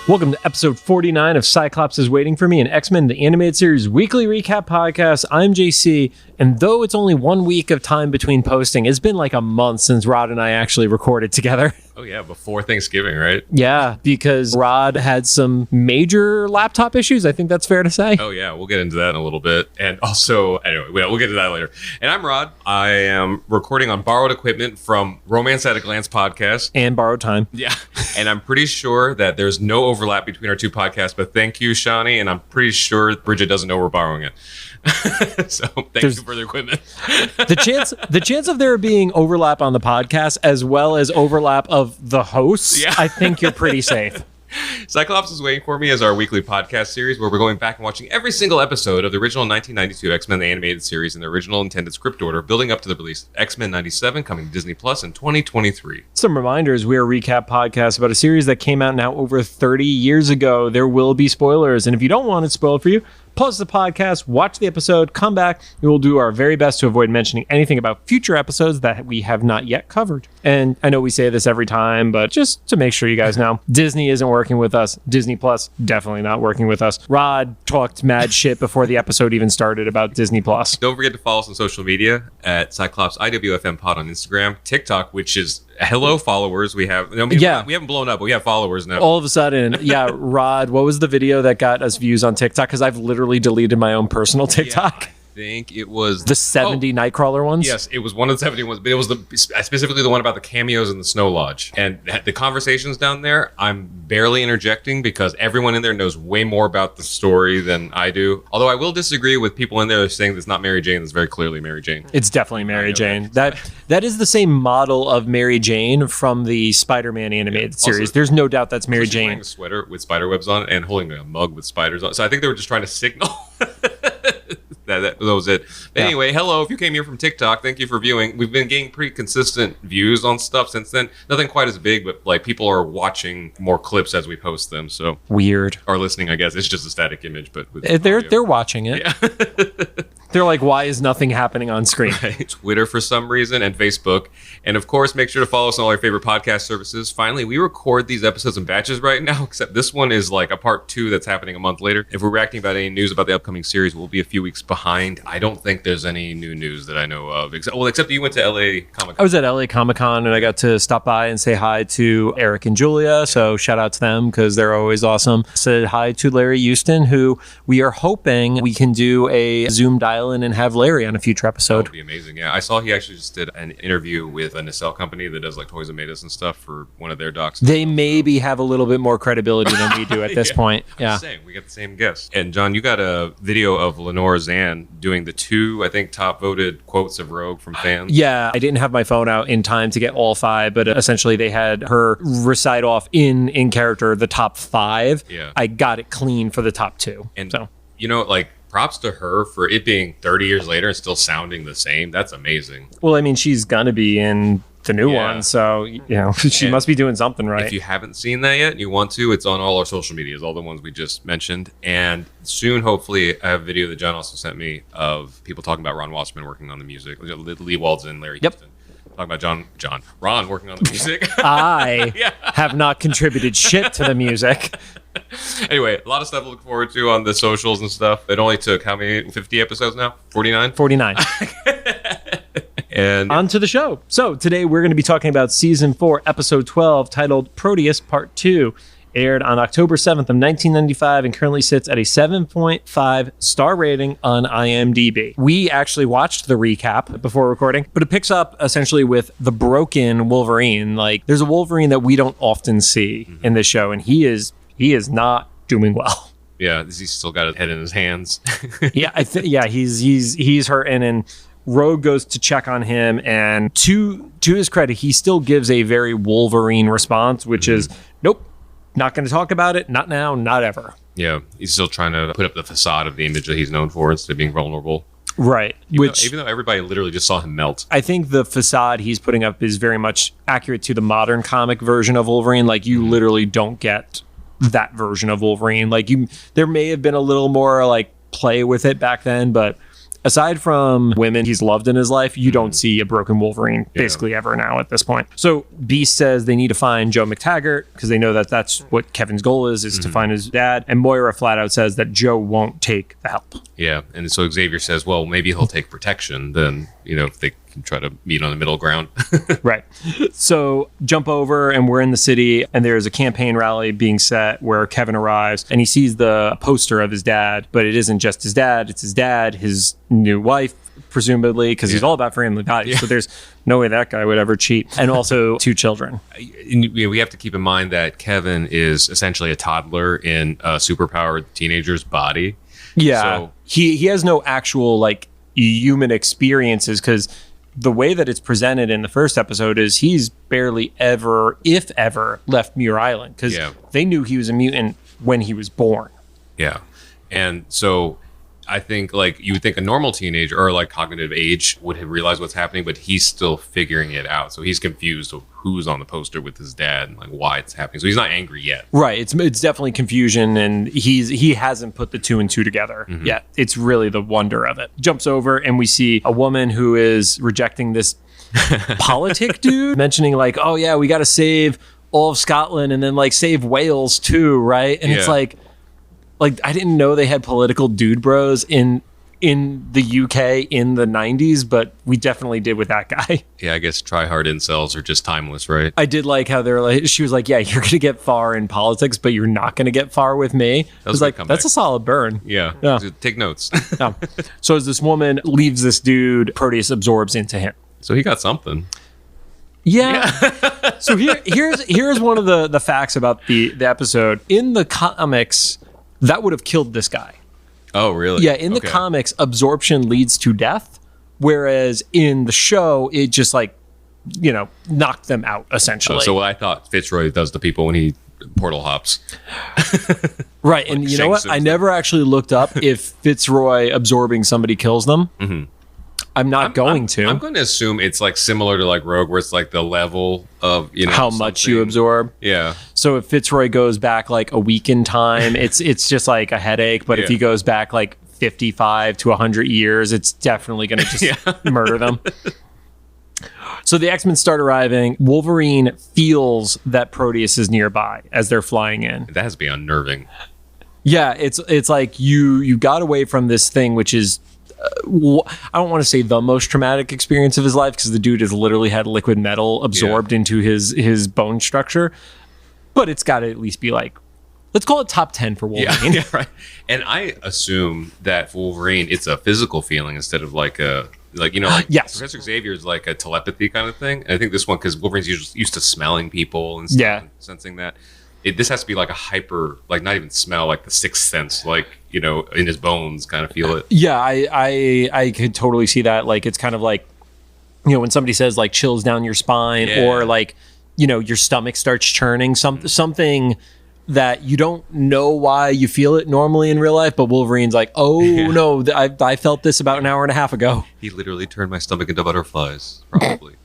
Welcome to episode 49 of Cyclops is Waiting for Me, an X-Men the Animated Series weekly recap podcast. I'm JC, and though it's only 1 week of time between posting, it's been like a month since Rod and I actually recorded together. Oh yeah, before Thanksgiving, right? Yeah, because Rod had some major laptop issues. I think that's fair to say. Oh yeah, we'll get into that in a little bit. And also, anyway, we'll get to that later. And I'm Rod. I am recording on borrowed equipment from Romance at a Glance podcast. And borrowed time. Yeah. And I'm pretty sure that there's no overlap between our two podcasts, but thank you, Shawnee. And I'm pretty sure Bridget doesn't know we're borrowing it. So thank you for the equipment. the chance of there being overlap on the podcast as well as overlap of the hosts, yeah. I think you're pretty safe. Cyclops is Waiting for Me is our weekly podcast series where we're going back and watching every single episode of the original 1992 X-Men the Animated Series in the original intended script order, building up to the release of X-Men 97 coming to Disney Plus in 2023. Some reminders, we're a recap podcast about a series that came out now over 30 years ago. There will be spoilers, and if you don't want it spoiled for you, pause the podcast, watch the episode, come back. We will do our very best to avoid mentioning anything about future episodes that we have not yet covered. And I know we say this every time, but just to make sure you guys know, Disney isn't working with us. Disney Plus, definitely not working with us. Rod talked mad shit before the episode even started about Disney Plus. Don't forget to follow us on social media at Cyclops IWFM Pod on Instagram, TikTok, which is hello followers. We have, we haven't blown up, but we have followers now. All of a sudden, yeah, Rod, what was the video that got us views on TikTok? Because I've literally deleted my own personal TikTok. Yeah, I think it was the 70 Nightcrawler ones. Yes, it was one of the 70 ones, but it was specifically the one about the cameos in the Snow Lodge. And the conversations down there, I'm barely interjecting because everyone in there knows way more about the story than I do. Although I will disagree with people in there saying that's not Mary Jane. That's very clearly Mary Jane. It's definitely Mary Jane. That is the same model of Mary Jane from the Spider-Man animated series. Also, there's no doubt that's Mary Jane. Wearing a sweater with spider webs on it and holding a mug with spiders on it. So I think they were just trying to signal. That was it. But anyway, hello. If you came here from TikTok, thank you for viewing. We've been getting pretty consistent views on stuff since then. Nothing quite as big, but like people are watching more clips as we post them. So weird. Or listening, I guess. It's just a static image, but with they're watching it. Yeah. They're like, why is nothing happening on screen? Right. Twitter for some reason and Facebook. And of course, make sure to follow us on all your favorite podcast services. Finally, we record these episodes in batches right now, except this one is like a part 2 that's happening a month later. If we're reacting about any news about the upcoming series, we'll be a few weeks behind. I don't think there's any new news that I know of. Except you went to LA Comic-Con. I was at LA Comic-Con and I got to stop by and say hi to Eric and Julia. So shout out to them because they're always awesome. Said hi to Larry Houston, who we are hoping we can do a Zoom dial-in and have Larry on a future episode. That would be amazing. Yeah, I saw he actually just did an interview with a nacelle company that does like Toys and Made Us and stuff for one of their docs. They maybe have a little bit more credibility than we do at this point. Yeah, I'm saying, we got the same guest. And John, you got a video of Lenore Zan doing the 2, I think, top voted quotes of Rogue from fans. Yeah, I didn't have my phone out in time to get all 5, but essentially they had her recite off in character the top 5. Yeah, I got it clean for the top 2. And so, props to her for it being 30 years later and still sounding the same. That's amazing. Well, I mean, she's gonna be in the new one, so she must be doing something right. If you haven't seen that yet and you want to, it's on all our social medias, all the ones we just mentioned. And soon, hopefully, I have a video that John also sent me of people talking about Ron Wasserman working on the music. Lee Walden, Larry Houston. Talking about Ron working on the music. I have not contributed shit to the music. Anyway, a lot of stuff to look forward to on the socials and stuff. It only took how many? 50 episodes now? 49? 49. And on to the show. So today we're going to be talking about Season 4, Episode 12, titled Proteus Part 2. Aired on October 7th of 1995 and currently sits at a 7.5 star rating on IMDb. We actually watched the recap before recording, but it picks up essentially with the broken Wolverine. Like, there's a Wolverine that we don't often see in this show, and he is not doing well. Yeah, he's still got his head in his hands. He's hurting, and Rogue goes to check on him, and to his credit, he still gives a very Wolverine response, which is, nope. Not going to talk about it. Not now. Not ever. Yeah. He's still trying to put up the facade of the image that he's known for instead of being vulnerable. Right. Even though everybody literally just saw him melt. I think the facade he's putting up is very much accurate to the modern comic version of Wolverine. Like, you literally don't get that version of Wolverine. Like, there may have been a little more like play with it back then, but aside from women he's loved in his life, you don't see a broken Wolverine basically ever now at this point. So Beast says they need to find Joe McTaggart because they know that that's what Kevin's goal is to find his dad. And Moira flat out says that Joe won't take the help. Yeah. And so Xavier says, well, maybe he'll take protection then, if they can try to meet on the middle ground. Right. So jump over and we're in the city and there's a campaign rally being set where Kevin arrives and he sees the poster of his dad, but it isn't just his dad. It's his dad, his new wife, presumably, because he's all about family values. Yeah. So there's no way that guy would ever cheat. And also 2 children. We have to keep in mind that Kevin is essentially a toddler in a superpowered teenager's body. Yeah. So he has no actual like human experiences because the way that it's presented in the first episode is he's barely ever, if ever, left Muir Island because they knew he was a mutant when he was born. Yeah. And so I think like you would think a normal teenager or like cognitive age would have realized what's happening, but he's still figuring it out. So he's confused of who's on the poster with his dad and like why it's happening. So he's not angry yet. Right. It's definitely confusion and he hasn't put the 2 and 2 together yet. It's really the wonder of it. Jumps over and we see a woman who is rejecting this politic dude, mentioning like, oh yeah, we got to save all of Scotland and then like save Wales too, right? And it's like I didn't know they had political dude bros in the UK in the 90s, but we definitely did with that guy. Yeah, I guess try-hard incels are just timeless, right? I did like how they're like, she was like, yeah, you're going to get far in politics, but you're not going to get far with me. I was like, that's a solid burn. Yeah. Take notes. So as this woman leaves this dude, Proteus absorbs into him. So he got something. Yeah. So here's one of the facts about the episode. In the comics, that would have killed this guy. Oh, really? Yeah, in the comics, absorption leads to death, whereas in the show, it just knocked them out, essentially. So what I thought Fitzroy does to people when he portal hops. Right, and you know what? I never actually looked up if Fitzroy absorbing somebody kills them. Mm-hmm. I'm going to. I'm going to assume it's like similar to like Rogue, where it's like the level of how much you absorb. Yeah. So if Fitzroy goes back like a week in time, it's just like a headache. But if he goes back like 55 to 100 years, it's definitely going to just murder them. So the X-Men start arriving. Wolverine feels that Proteus is nearby as they're flying in. That has to be unnerving. Yeah, it's like you got away from this thing, which is. I don't want to say the most traumatic experience of his life because the dude has literally had liquid metal absorbed into his bone structure, but it's got to at least be like, let's call it top 10 for Wolverine. Yeah, right. And I assume that for Wolverine, it's a physical feeling instead of like a yes. Professor Xavier is like a telepathy kind of thing. And I think this one, because Wolverine's used to smelling people and stuff, and sensing that. This has to be like a hyper, like not even smell, like the sixth sense, like, in his bones kind of feel it. Yeah, I could totally see that. Like, it's kind of like, when somebody says like chills down your spine or like, your stomach starts churning, something that you don't know why you feel it normally in real life, but Wolverine's like, no, I felt this about an hour and a half ago. He literally turned my stomach into butterflies, probably.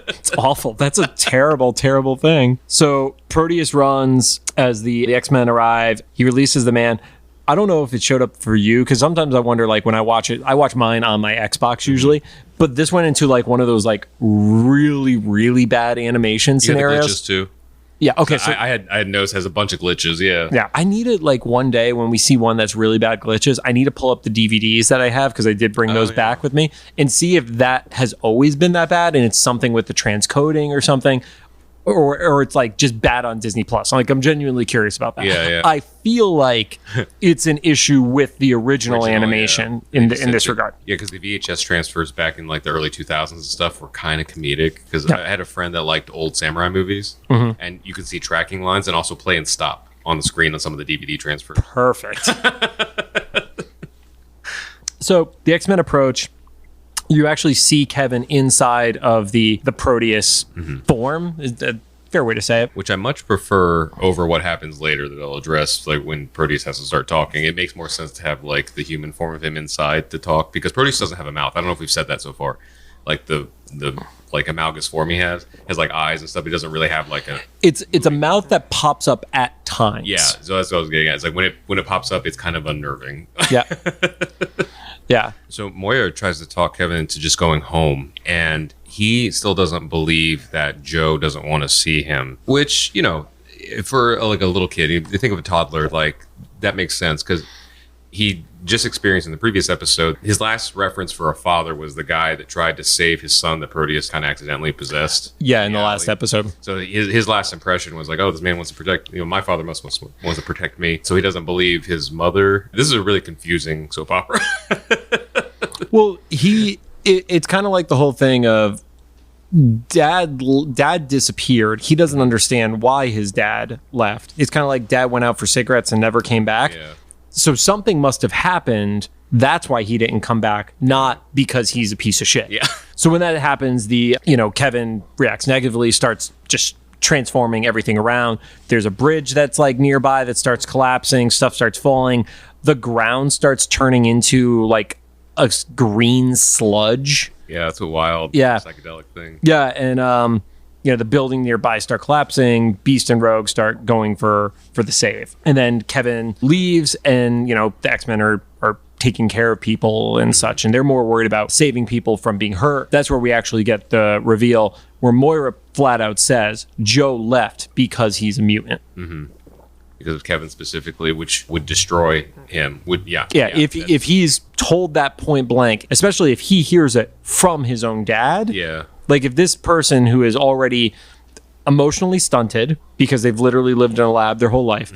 It's awful. That's a terrible, terrible thing. So Proteus runs as the X-Men arrive. He releases the man. I don't know if it showed up for you, because sometimes I wonder, like, when I watch it, I watch mine on my Xbox usually, but this went into like one of those like really, really bad animation scenarios. You had the glitches too. Yeah. Okay. So I had noticed has a bunch of glitches. Yeah. Yeah. I need it like one day when we see one that's really bad glitches. I need to pull up the DVDs that I have because I did bring those back with me and see if that has always been that bad and it's something with the transcoding or something, or it's like just bad on Disney Plus. I'm genuinely curious about that. Yeah. I feel like it's an issue with the original animation in this regard. Yeah, because the VHS transfers back in like the early 2000s and stuff were kind of comedic. Because I had a friend that liked old samurai movies, and you could see tracking lines and also play and stop on the screen on some of the DVD transfers. Perfect. So the X-Men approach. You actually see Kevin inside of the Proteus form. Is a fair way to say it. Which I much prefer over what happens later that I'll address, like when Proteus has to start talking. It makes more sense to have like the human form of him inside to talk, because Proteus doesn't have a mouth. I don't know if we've said that so far. Like the like amalgous form he has like eyes and stuff. He doesn't really have like a. It's a mouth that pops up at times. Yeah, so that's what I was getting at. It's like when it pops up, it's kind of unnerving. Yeah. Yeah. So Moira tries to talk Kevin into just going home, and he still doesn't believe that Joe doesn't want to see him, which, you know, for like a little kid, you think of a toddler, like that makes sense because he just experienced in the previous episode, his last reference for a father was the guy that tried to save his son that Proteus kind of accidentally possessed. Yeah, in the last episode. So his last impression was like, oh, this man wants to protect, you know, my father wants to protect me. So he doesn't believe his mother. This is a really confusing soap opera. Well, it's kind of like the whole thing of dad disappeared. He doesn't understand why his dad left. It's kind of like dad went out for cigarettes and never came back. Yeah. So something must have happened. That's why he didn't come back, not because he's a piece of shit. Yeah. So when that happens, Kevin reacts negatively, starts just transforming everything around. There's a bridge that's like nearby that starts collapsing. Stuff starts falling. The ground starts turning into like a green sludge. Yeah, that's a wild psychedelic thing. Yeah, and the building nearby start collapsing. Beast and Rogue start going for the save. And then Kevin leaves, and, the X-Men are taking care of people and such. And they're more worried about saving people from being hurt. That's where we actually get the reveal where Moira flat out says Joe left because he's a mutant. Mm-hmm. Because of Kevin specifically, which would destroy him. If he's told that point blank, especially if he hears it from his own dad. Yeah. Like if this person who is already emotionally stunted because they've literally lived in a lab their whole life,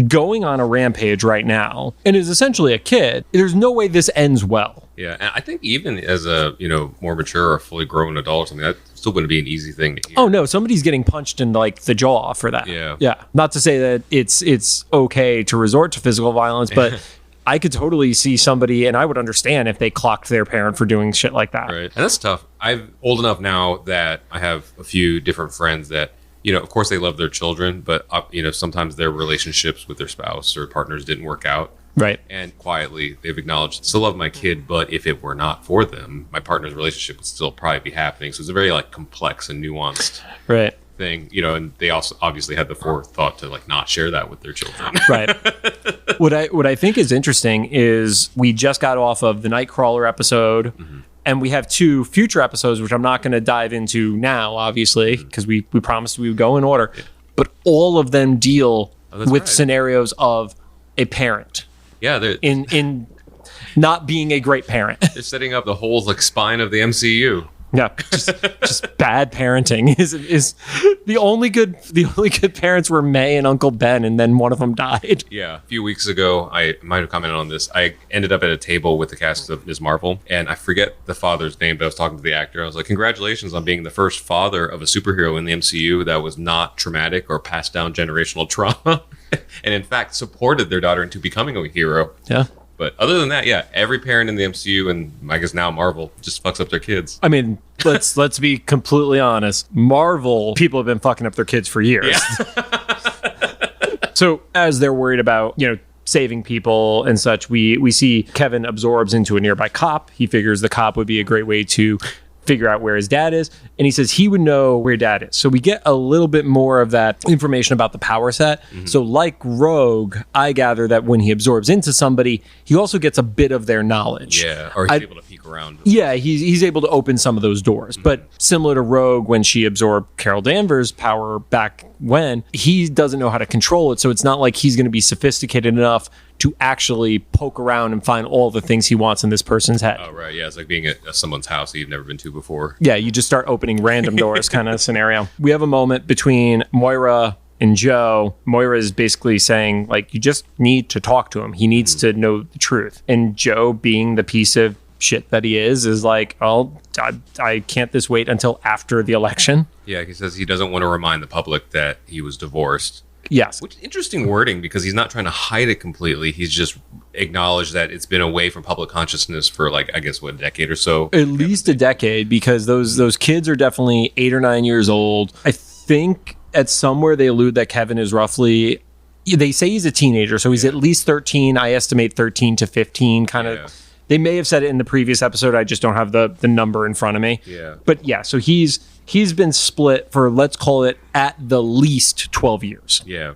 going on a rampage right now and is essentially a kid, there's no way this ends well. Yeah, and I think even as a more mature or fully grown adult or something, that's still going to be an easy thing to hear. Oh no, somebody's getting punched in like the jaw for that. Yeah. Not to say that it's okay to resort to physical violence, but I could totally see somebody, and I would understand if they clocked their parent for doing shit like that. Right, and that's tough. I'm old enough now that I have a few different friends that, of course they love their children, but sometimes their relationships with their spouse or partners didn't work out. Right. And quietly, they've acknowledged, still love my kid, but if it were not for them, my partner's relationship would still probably be happening. So it's a very complex and nuanced thing, and they also obviously had the forethought to not share that with their children. Right. What I think is interesting is we just got off of the Nightcrawler episode, and we have 2 future episodes, which I'm not going to dive into now, obviously, because we promised we would go in order. Yeah. But all of them deal with scenarios of a parent. Yeah, in not being a great parent. They're setting up the whole spine of the MCU. Yeah, just bad parenting is the only good parents were May and Uncle Ben, and then one of them died. Yeah, a few weeks ago, I might have commented on this. I ended up at a table with the cast of Ms. Marvel, and I forget the father's name, but I was talking to the actor. I was like, "Congratulations on being the first father of a superhero in the MCU that was not traumatic or passed down generational trauma, and in fact supported their daughter into becoming a hero." Yeah. But other than that, every parent in the MCU and I guess now Marvel just fucks up their kids. I mean, let's be completely honest. Marvel people have been fucking up their kids for years. Yeah. So as they're worried about, saving people and such, we see Kevin absorbs into a nearby cop. He figures the cop would be a great way to figure out where his dad is, and he says he would know where dad is. So we get a little bit more of that information about the power set. So like Rogue, I gather that when he absorbs into somebody, he also gets a bit of their knowledge. Yeah, or he's able to peek around. Yeah, he's able to open some of those doors. But similar to Rogue, when she absorbed Carol Danvers' power back when, he doesn't know how to control it. So it's not like he's going to be sophisticated enough to actually poke around and find all the things he wants in this person's head. Oh, right. Yeah, it's like being at someone's house that you've never been to before. Yeah, you just start opening random doors kind of scenario. We have a moment between Moira and Joe. Moira is basically saying, you just need to talk to him. He needs to know the truth. And Joe, being the piece of shit that he is like, oh, I can't this wait until after the election. Yeah, he says he doesn't want to remind the public that he was divorced. Yes. Which interesting wording, because he's not trying to hide it completely. He's just acknowledged that it's been away from public consciousness for a decade or so. At least a decade, because those kids are definitely 8 or 9 years old. I think at somewhere they allude that Kevin is roughly, they say he's a teenager, so he's at least 13. I estimate 13 to 15 kind of. They may have said it in the previous episode. I just don't have the number in front of me. Yeah. But yeah, so he's been split for, let's call it, at the least 12 years. Yeah.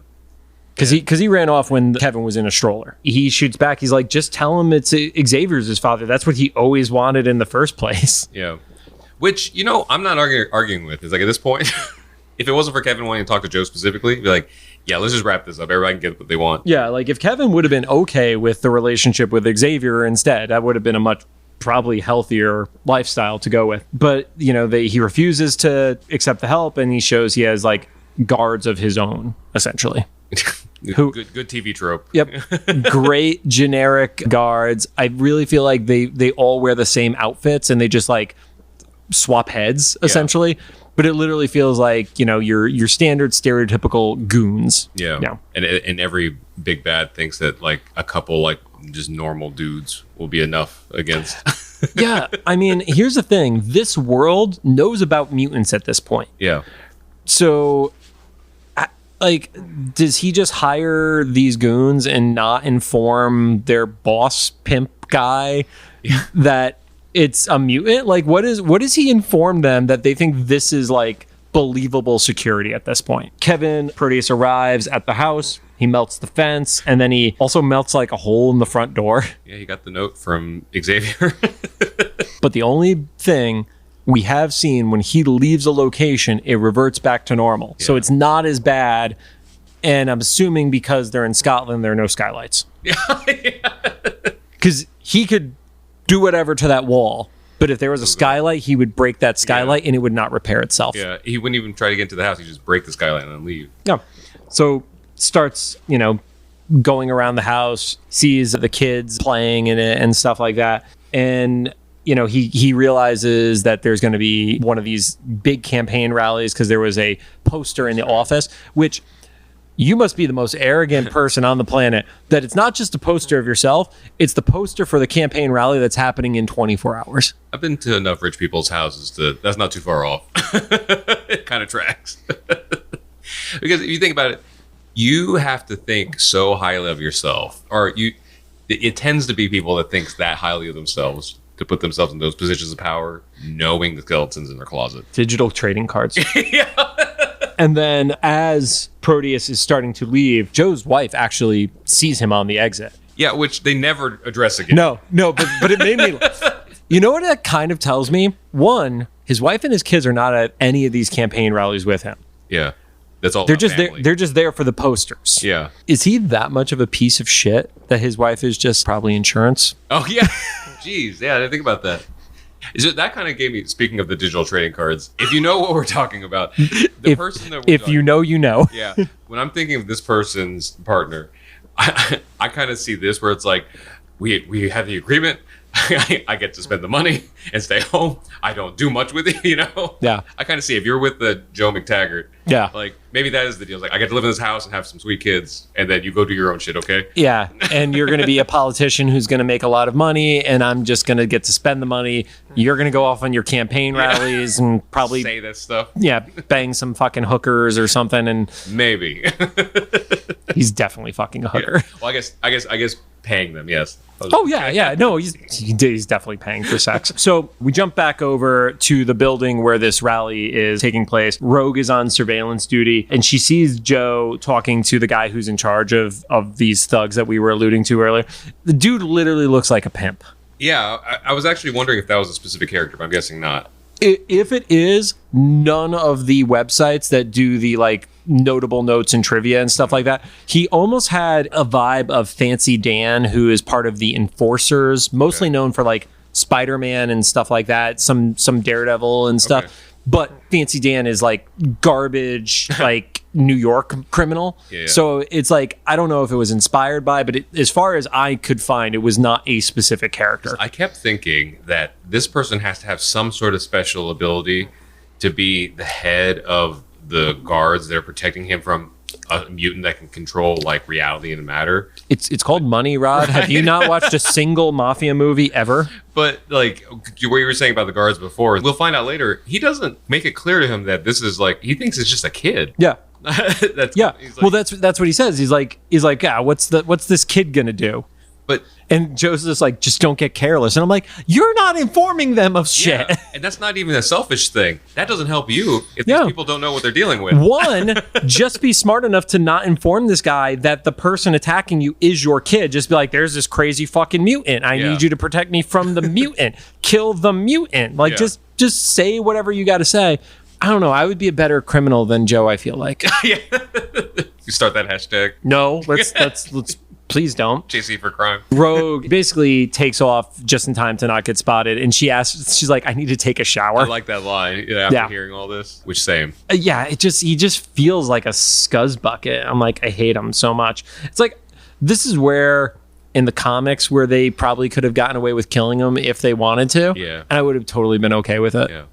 because he ran off when Kevin was in a stroller. He shoots back. He's like, just tell him it's Xavier's his father. That's what he always wanted in the first place. Yeah. Which, I'm not arguing with. It's like, at this point, if it wasn't for Kevin wanting to talk to Joe specifically, be like, yeah, let's just wrap this up. Everybody can get what they want. Yeah, like if Kevin would have been okay with the relationship with Xavier instead, that would have been a much probably healthier lifestyle to go with. But, he refuses to accept the help, and he shows he has like guards of his own, essentially. Good TV trope. Yep. Great generic guards. I really feel like they all wear the same outfits and they just like swap heads essentially. Yeah. But it literally feels like, your standard stereotypical goons. Yeah. Yeah. And every big bad thinks that like a couple like just normal dudes will be enough against. Yeah. I mean, here's the thing. This world knows about mutants at this point. Yeah. So like, does he just hire these goons and not inform their boss pimp guy that it's a mutant? Like, what does he inform them that they think this is like believable security at this point? Kevin Proteus arrives at the house. He melts the fence, and then he also melts like a hole in the front door. Yeah, he got the note from Xavier. But the only thing we have seen when he leaves a location, it reverts back to normal. Yeah. So it's not as bad. And I'm assuming because they're in Scotland, there are no skylights. Yeah. Because he could do whatever to that wall. But if there was a skylight, he would break that skylight and it would not repair itself. Yeah, he wouldn't even try to get into the house. He'd just break the skylight and then leave. Yeah. So starts, going around the house, sees the kids playing in it and stuff like that. And he realizes that there's going to be one of these big campaign rallies because there was a poster in the office, which you must be the most arrogant person on the planet, that it's not just a poster of yourself, it's the poster for the campaign rally that's happening in 24 hours. I've been to enough rich people's houses that's not too far off. It kind of tracks. Because if you think about it, you have to think so highly of yourself, or it tends to be people that think that highly of themselves to put themselves in those positions of power, knowing the skeletons in their closet. Digital trading cards. Yeah. And then as Proteus is starting to leave, Joe's wife actually sees him on the exit. Yeah, which they never address again. No, but it made me laugh. You know what that kind of tells me? One, his wife and his kids are not at any of these campaign rallies with him. Yeah. That's all. They're just there. They're just there for the posters. Yeah. Is he that much of a piece of shit that his wife is just probably insurance? Oh yeah. Jeez. Yeah, I didn't think about that. That kind of gave me, speaking of the digital trading cards, if you know what we're talking about, person that we're if you know, you know. Yeah. When I'm thinking of this person's partner, I kind of see this where it's like, we have the agreement. I get to spend the money and stay home. I don't do much with it, Yeah. I kind of see if you're with the Joe McTaggart. Yeah. Like maybe that is the deal. Like I get to live in this house and have some sweet kids, and then you go do your own shit, okay? Yeah. And you're going to be a politician who's going to make a lot of money, and I'm just going to get to spend the money. You're going to go off on your campaign rallies and probably say that stuff. Yeah, bang some fucking hookers or something, and maybe he's definitely fucking a hooker. Yeah. Well, I guess paying them, yes. Oh yeah. No, he's definitely paying for sex. So we jump back over to the building where this rally is taking place. Rogue is on surveillance duty, and she sees Joe talking to the guy who's in charge of these thugs that we were alluding to earlier. The dude literally looks like a pimp. Yeah, I was actually wondering if that was a specific character, but I'm guessing not. If it is, none of the websites that do the like notable notes and trivia and stuff like that, he almost had a vibe of Fancy Dan, who is part of the Enforcers, mostly known for like Spider-Man and stuff like that, some Daredevil and stuff. Okay. But Fancy Dan is like garbage, like New York criminal. Yeah. So it's like, I don't know if it was inspired by, but as far as I could find, it was not a specific character. I kept thinking that this person has to have some sort of special ability to be the head of the guards that are protecting him from a mutant that can control like reality and matter. It's called money, Rod. Have you not watched a single mafia movie ever? But like what you were saying about the guards before, we'll find out later. He doesn't make it clear to him that this is like, he thinks it's just a kid. Yeah. Like, well, that's what he says. He's like, yeah, what's this kid gonna do? And Joe's just like, just don't get careless. And I'm like, you're not informing them of shit. Yeah, and that's not even a selfish thing. That doesn't help you if these people don't know what they're dealing with. One, just be smart enough to not inform this guy that the person attacking you is your kid. Just be like, there's this crazy fucking mutant. I need you to protect me from the mutant. Kill the mutant. Like, just say whatever you got to say. I don't know. I would be a better criminal than Joe, I feel like. You start that hashtag. No, let's please don't. JC for crime. Rogue basically takes off just in time to not get spotted. And she's like, I need to take a shower. I like that line after hearing all this. Which same. He just feels like a scuzz bucket. I'm like, I hate him so much. It's like, this is where in the comics where they probably could have gotten away with killing him if they wanted to. Yeah. And I would have totally been okay with it. Yeah.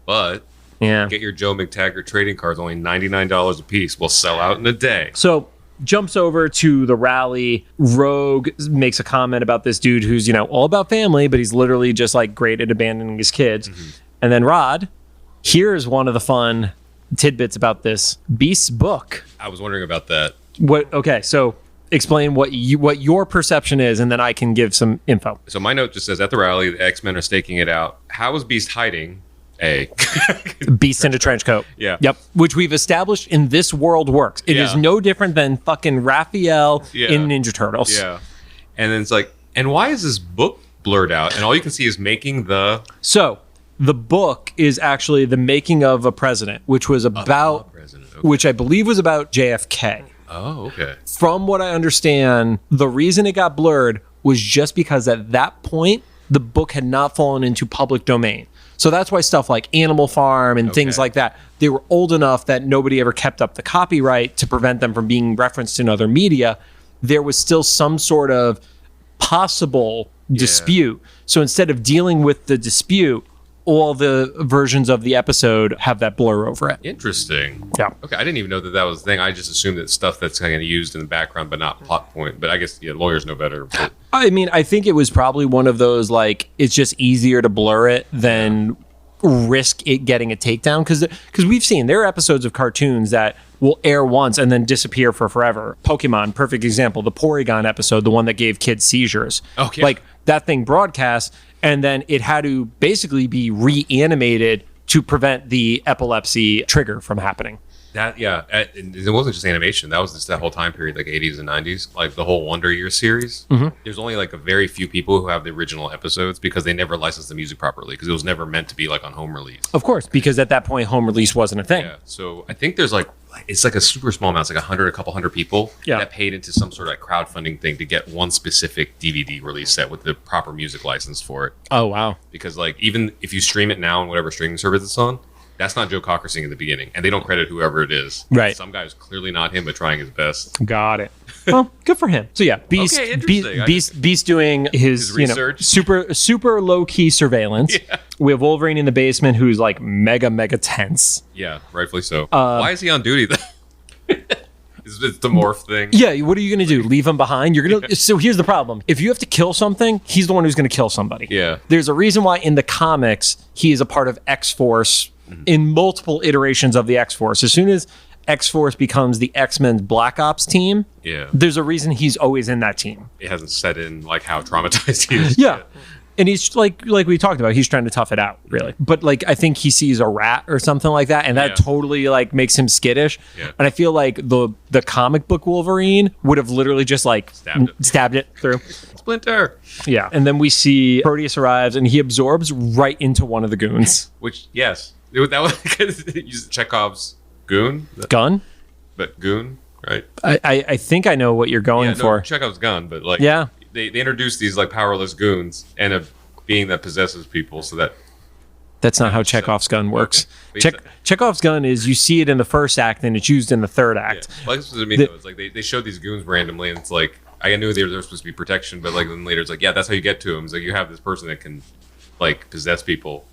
But get your Joe McTaggart trading cards, only $99 a piece. Will sell out in a day. So jumps over to the rally. Rogue makes a comment about this dude who's, all about family, but he's literally just like great at abandoning his kids. Mm-hmm. And then Rod, here's one of the fun tidbits about this Beast's book. I was wondering about that. Okay, so explain what your perception is, and then I can give some info. So my note just says, at the rally, the X-Men are staking it out. How is Beast hiding? Beast in a trench coat. Yeah. Yep. Which we've established in this world works. It is no different than fucking Raphael in Ninja Turtles. Yeah. And then it's like, and why is this book blurred out? And all you can see is making the... So, the book is actually the making of a president, which was about... Which I believe was about JFK. Oh, okay. From what I understand, the reason it got blurred was just because at that point, the book had not fallen into public domain. So that's why stuff like Animal Farm and things like that, they were old enough that nobody ever kept up the copyright to prevent them from being referenced in other media. There was still some sort of possible dispute. So instead of dealing with the dispute, all the versions of the episode have that blur over it. Interesting. Yeah. Okay, I didn't even know that was the thing. I just assumed that stuff that's kind of used in the background, but not plot point. But I guess lawyers know better. But. I mean, I think it was probably one of those, like, it's just easier to blur it than risk it getting a takedown. Because we've seen, there are episodes of cartoons that will air once and then disappear for forever. Pokemon, perfect example. The Porygon episode, the one that gave kids seizures. Okay. Like, that thing broadcast, and then it had to basically be reanimated to prevent the epilepsy trigger from happening. It wasn't just animation. That was just that whole time period, like 80s and 90s, like the whole Wonder Years series. Mm-hmm. There's only like a very few people who have the original episodes because they never licensed the music properly because it was never meant to be like on home release. Of course, because at that point, home release wasn't a thing. Yeah, so I think there's it's like a super small amount. It's like a couple hundred people that paid into some sort of like crowdfunding thing to get one specific DVD release set with the proper music license for it. Oh, wow. Because like even if you stream it now on whatever streaming service it's on, that's not Joe Cocker singing at the beginning, and they don't credit whoever it is. Right. Some guy who's clearly not him, but trying his best. Got it. Well, good for him. So yeah, Beast doing his research. Super low key surveillance. Yeah. We have Wolverine in the basement, who's like mega tense. Yeah, rightfully so. Why is he on duty though? It's the morph thing. Yeah, what are you going to do? Leave him behind? You're gonna. So here's the problem. If you have to kill something, he's the one who's going to kill somebody. Yeah. There's a reason why in the comics he is a part of X-Force in multiple iterations of the X-Force. As soon as X-Force becomes the X-Men's Black Ops team, there's a reason he's always in that team. It hasn't set in like how traumatized he is. Yeah. And he's like we talked about, he's trying to tough it out, really. But like I think he sees a rat or something like that, and that totally like makes him skittish. Yeah. And I feel like the comic book Wolverine would have literally just like stabbed it through. Splinter. Yeah. And then we see Proteus arrives and he absorbs right into one of the goons. Which that was because Chekhov's goon. Gun? But goon, right? I think I know what you're going for. Chekhov's gun, but like They introduce these like powerless goons and a being that possesses people, so that's not how Chekhov's gun works. Okay. Chekhov's gun is you see it in the first act and it's used in the third act. Yeah. Well, that's what I mean, though. It's like they showed these goons randomly, and it's like I knew they were supposed to be protection, but like then later it's like that's how you get to them. It's like you have this person that can like possess people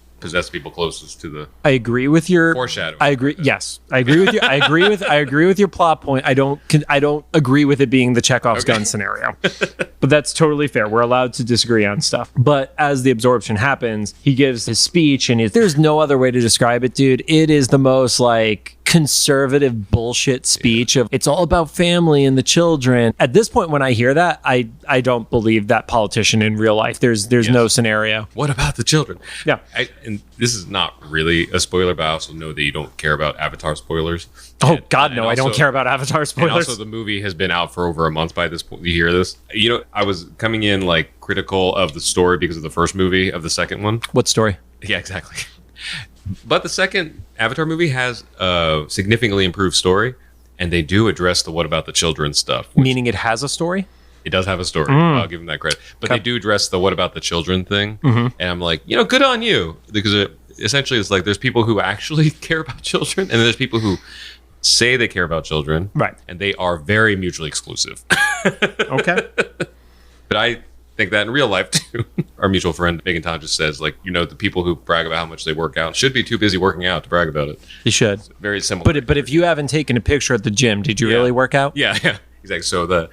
closest to the. I agree with your foreshadowing. I agree. Yes, I agree with you. I agree with your plot point. I don't agree with it being the Chekhov's gun scenario. But that's totally fair. We're allowed to disagree on stuff. But as the absorption happens, he gives his speech, and there's no other way to describe it, dude. It is the most like conservative bullshit speech of it's all about family and the children. At this point, when I hear that, I don't believe that politician in real life. There's no scenario. What about the children? Yeah. And this is not really a spoiler, but I also know that you don't care about Avatar spoilers. Oh, God, no, I don't care about Avatar spoilers. And also, the movie has been out for over a month by this point. You hear this? You know, I was coming in like critical of the story because of the first movie of the second one. What story? Yeah, exactly. But the second Avatar movie has a significantly improved story, and they do address the what about the children stuff. Meaning it has a story? It does have a story. I'll give them that credit. But they do address the what about the children thing. And I'm like, you know, good on you. Because essentially it's like there's people who actually care about children, and there's people who say they care about children. Right. And they are very mutually exclusive. Okay. But I think that in real life too. Our mutual friend Megan Todd just says, like, you know, the people who brag about how much they work out should be too busy working out to brag about it. You should. It's very similar. But if you haven't taken a picture at the gym, did you really work out? Yeah, exactly. So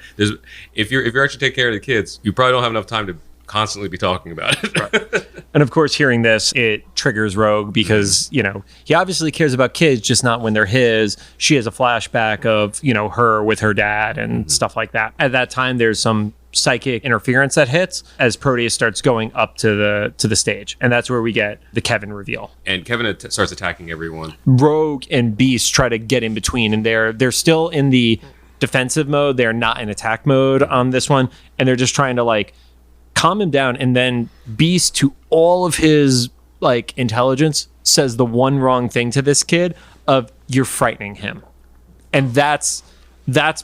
if you're actually taking care of the kids, you probably don't have enough time to constantly be talking about it. Right. And of course, hearing this, it triggers Rogue because, you know, he obviously cares about kids, just not when they're his. She has a flashback of, you know, her with her dad and stuff like that. At that time, there's some psychic interference that hits as Proteus starts going up to the stage. And that's where we get the Kevin reveal. And Kevin starts attacking everyone. Rogue and Beast try to get in between, and they're still in the defensive mode. They're not in attack mode on this one. And they're just trying to, like, calm him down. And then Beast, to all of his, like, intelligence, says the one wrong thing to this kid of, you're frightening him. And that's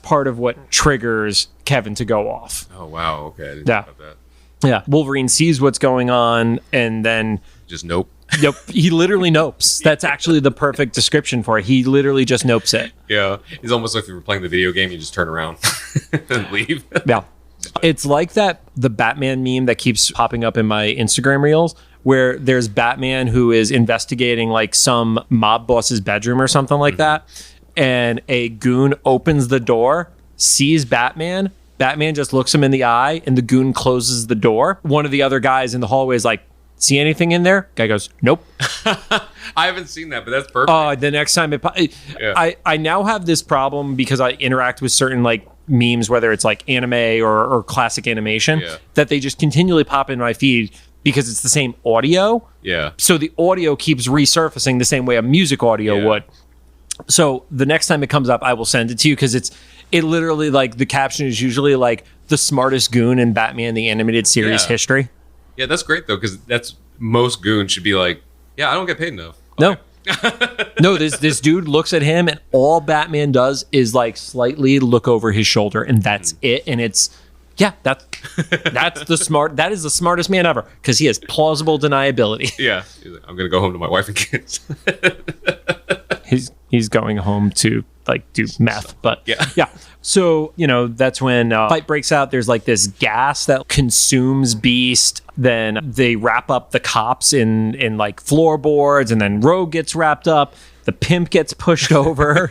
part of what triggers Kevin to go off. Oh, wow. Okay. I didn't know about that. Yeah. Wolverine sees what's going on and then... Just nope. Yep. He literally nopes. That's actually the perfect description for it. He literally just nopes it. Yeah. It's almost like if you were playing the video game, you just turn around and leave. Yeah. It's like the Batman meme that keeps popping up in my Instagram reels, where there's Batman who is investigating like some mob boss's bedroom or something like that. And a goon opens the door, sees Batman. Batman just looks him in the eye, and the goon closes the door. One of the other guys in the hallway is like, see anything in there? Guy goes, nope. I haven't seen that, but that's perfect. The next time I now have this problem because I interact with certain like memes, whether it's like anime or classic animation, that they just continually pop in my feed because it's the same audio. Yeah. So the audio keeps resurfacing the same way a music audio would. So the next time it comes up, I will send it to you because it literally, like, the caption is usually like the smartest goon in Batman the Animated Series history. Yeah, that's great though, because that's most goons should be like, yeah, I don't get paid enough. Okay. No, this dude looks at him and all Batman does is like slightly look over his shoulder, and that's it. And it's that is the smartest man ever because he has plausible deniability. Yeah, he's like, I'm gonna go home to my wife and kids. He's going home to like do meth, but yeah. So, you know, that's when fight breaks out. There's like this gas that consumes Beast. Then they wrap up the cops in like floorboards, and then Rogue gets wrapped up. The pimp gets pushed over.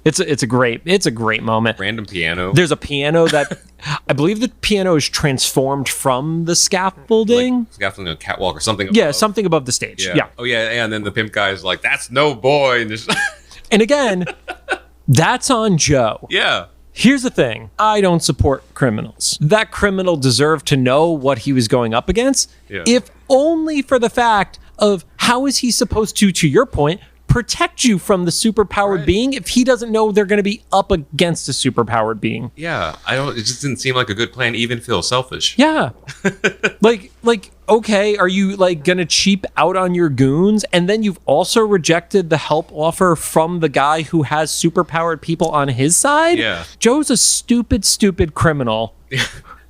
It's a great moment. Random piano. There's a piano that I believe the piano is transformed from the scaffolding. Like scaffolding, a catwalk or something. Yeah, something above the stage. Yeah. Oh yeah, and then the pimp guy is like, "That's no boy." And, and again, that's on Joe. Yeah. Here's the thing. I don't support criminals. That criminal deserved to know what he was going up against, if only for the fact of how is he supposed to your point, protect you from the superpowered being if he doesn't know they're going to be up against a superpowered being. Yeah, it just didn't seem like a good plan, even feel selfish. Yeah. like, okay, are you like going to cheap out on your goons? And then you've also rejected the help offer from the guy who has superpowered people on his side? Yeah. Joe's a stupid criminal.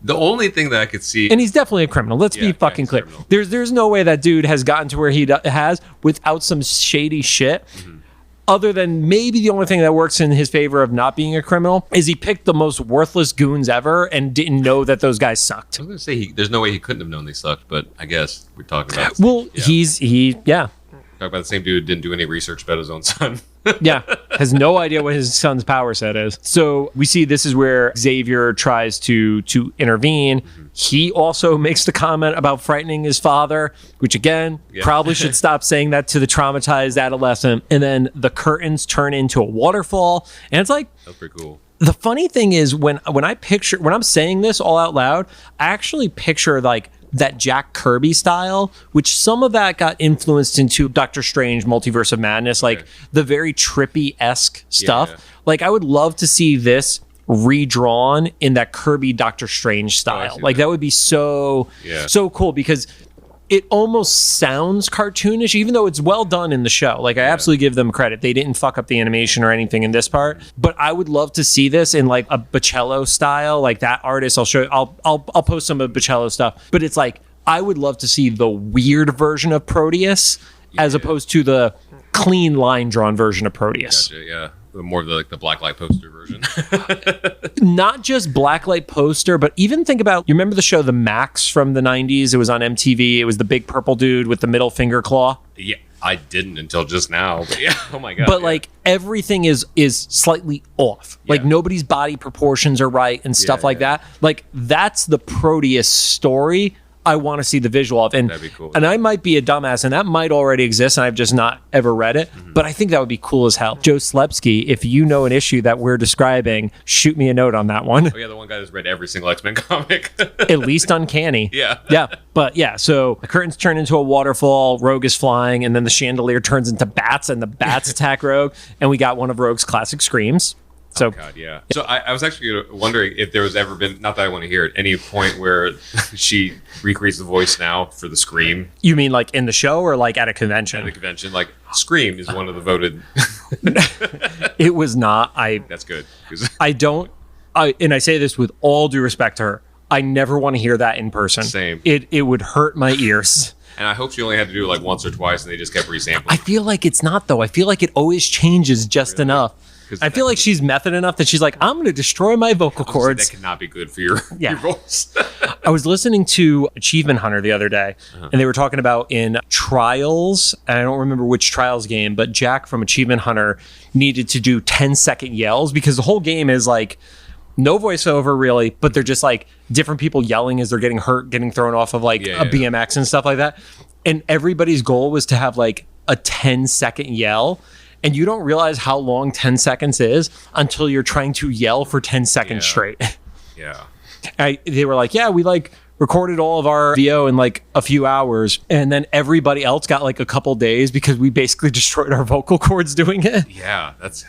The only thing that I could see... And he's definitely a criminal. Let's be fucking clear. There's no way that dude has gotten to where he has without some shady shit. Other than maybe the only thing that works in his favor of not being a criminal is he picked the most worthless goons ever and didn't know that those guys sucked. I was going to say, there's no way he couldn't have known they sucked, but I guess we're talking about... Well, Talk about the same dude who didn't do any research about his own son. Yeah. has no idea what his son's power set is. So we see this is where Xavier tries to intervene. He also makes the comment about frightening his father, which again, probably should stop saying that to the traumatized adolescent. And then the curtains turn into a waterfall. And it's like, that's pretty cool. The funny thing is when I'm saying this all out loud, I actually picture like that Jack Kirby style, which some of that got influenced into Doctor Strange Multiverse of Madness, like the very trippy-esque stuff. Yeah. Like I would love to see this redrawn in that Kirby Doctor Strange style. Like that would be so cool, because it almost sounds cartoonish, even though it's well done in the show. Like I absolutely give them credit. They didn't fuck up the animation or anything in this part, but I would love to see this in like a Bocello style, like that artist. I'll post some of Bocello stuff, but it's like, I would love to see the weird version of Proteus as opposed to the clean line drawn version of Proteus. Gotcha, yeah. More of the blacklight poster version. Not just blacklight poster, but even think about, you remember the show The Max from the 90s? It was on MTV. It was the big purple dude with the middle finger claw. Yeah, I didn't until just now. But yeah, oh my God. But like everything is slightly off. Like nobody's body proportions are right and stuff like that. Like that's the Proteus story I want to see the visual of. And, that'd be cool. And I might be a dumbass, and that might already exist, and I've just not ever read it. But I think that would be cool as hell. Joe Slepsky, if you know an issue that we're describing, shoot me a note on that one. Oh yeah, the one guy that's read every single X-Men comic. At least Uncanny. Yeah. Yeah. But yeah, so the curtains turn into a waterfall, Rogue is flying, and then the chandelier turns into bats, and the bats attack Rogue, and we got one of Rogue's classic screams. So, oh God, yeah. So I was actually wondering if there was ever been, not that I want to hear it, any point where she recreates the voice now for the Scream. You mean like in the show or like at a convention? At a convention. Like Scream is one of the voted. It was not. That's good. And I say this with all due respect to her, I never want to hear that in person. Same. It would hurt my ears. And I hope she only had to do it like once or twice and they just kept resampling. I feel like it's not, though. I feel like it always changes just enough. I feel like she's method enough that she's like, I'm going to destroy my vocal cords. That cannot be good for your voice. I was listening to Achievement Hunter the other day, and they were talking about in Trials, and I don't remember which Trials game, but Jack from Achievement Hunter needed to do 10-second yells because the whole game is like no voiceover really, but they're just like different people yelling as they're getting hurt, getting thrown off of like a BMX and stuff like that. And everybody's goal was to have like a 10-second yell. And you don't realize how long 10 seconds is until you're trying to yell for 10 seconds straight. Yeah. They were like, we like recorded all of our VO in like a few hours. And then everybody else got like a couple days because we basically destroyed our vocal cords doing it. Yeah, that's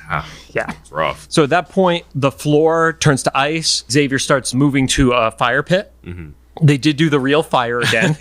it's rough. So at that point, the floor turns to ice. Xavier starts moving to a fire pit. Mm-hmm. They did do the real fire again.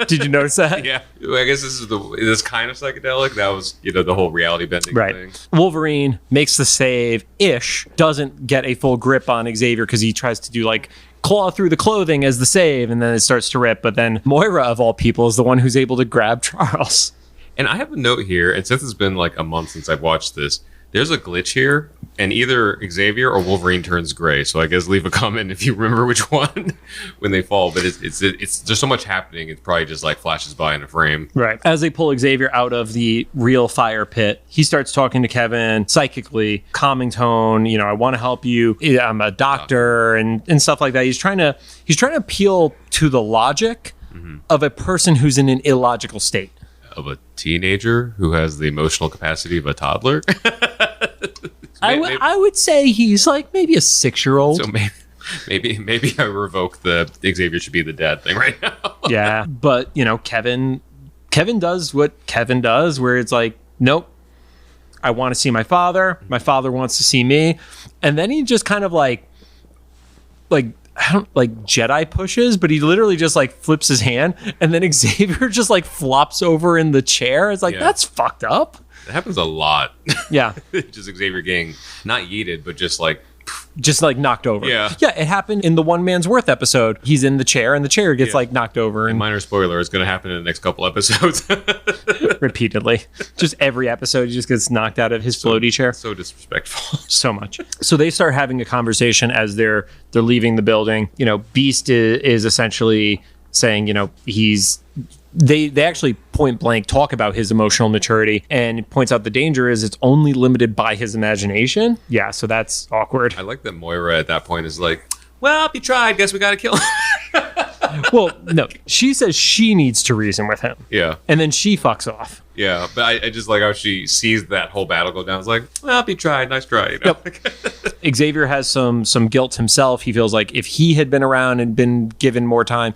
Did you notice that? Yeah. I guess this is kind of psychedelic. That was, the whole reality bending thing. Wolverine makes the save-ish, doesn't get a full grip on Xavier because he tries to do like claw through the clothing as the save, and then it starts to rip. But then Moira, of all people, is the one who's able to grab Charles. And I have a note here, and since it's been like a month since I've watched this, there's a glitch here, and either Xavier or Wolverine turns gray. So I guess leave a comment if you remember which one when they fall. But it's there's so much happening. It probably just like flashes by in a frame. Right. As they pull Xavier out of the real fire pit, he starts talking to Kevin psychically, calming tone. I want to help you. I'm a doctor and stuff like that. He's trying to appeal to the logic of a person who's in an illogical state. Of a teenager who has the emotional capacity of a toddler. I would say he's like maybe a 6-year-old. So maybe I revoke the Xavier should be the dad thing right now. Yeah, but Kevin does what Kevin does, where it's like, nope, I want to see my father. My father wants to see me, and then he just kind of like I don't like Jedi pushes, but he literally just like flips his hand, and then Xavier just like flops over in the chair. It's like, that's fucked up. It happens a lot. Yeah. Just Xavier getting not yeeted, but just like knocked over. Yeah. Yeah, it happened in the One Man's Worth episode. He's in the chair and the chair gets like knocked over. And minor spoiler, it's going to happen in the next couple episodes. Repeatedly. Just every episode he just gets knocked out of his floaty chair. So disrespectful. So much. So they start having a conversation as they're leaving the building. Beast is essentially saying, he's they actually point blank talk about his emotional maturity and points out the danger is it's only limited by his imagination. Yeah, so that's awkward. I like that Moira at that point is like, well, you tried, guess we gotta kill him. Well, no, she says she needs to reason with him. Yeah. And then she fucks off. Yeah, but I just like how she sees that whole battle go down. It's like, well, you tried, nice try. You know? Yep. Xavier has some guilt himself. He feels like if he had been around and been given more time,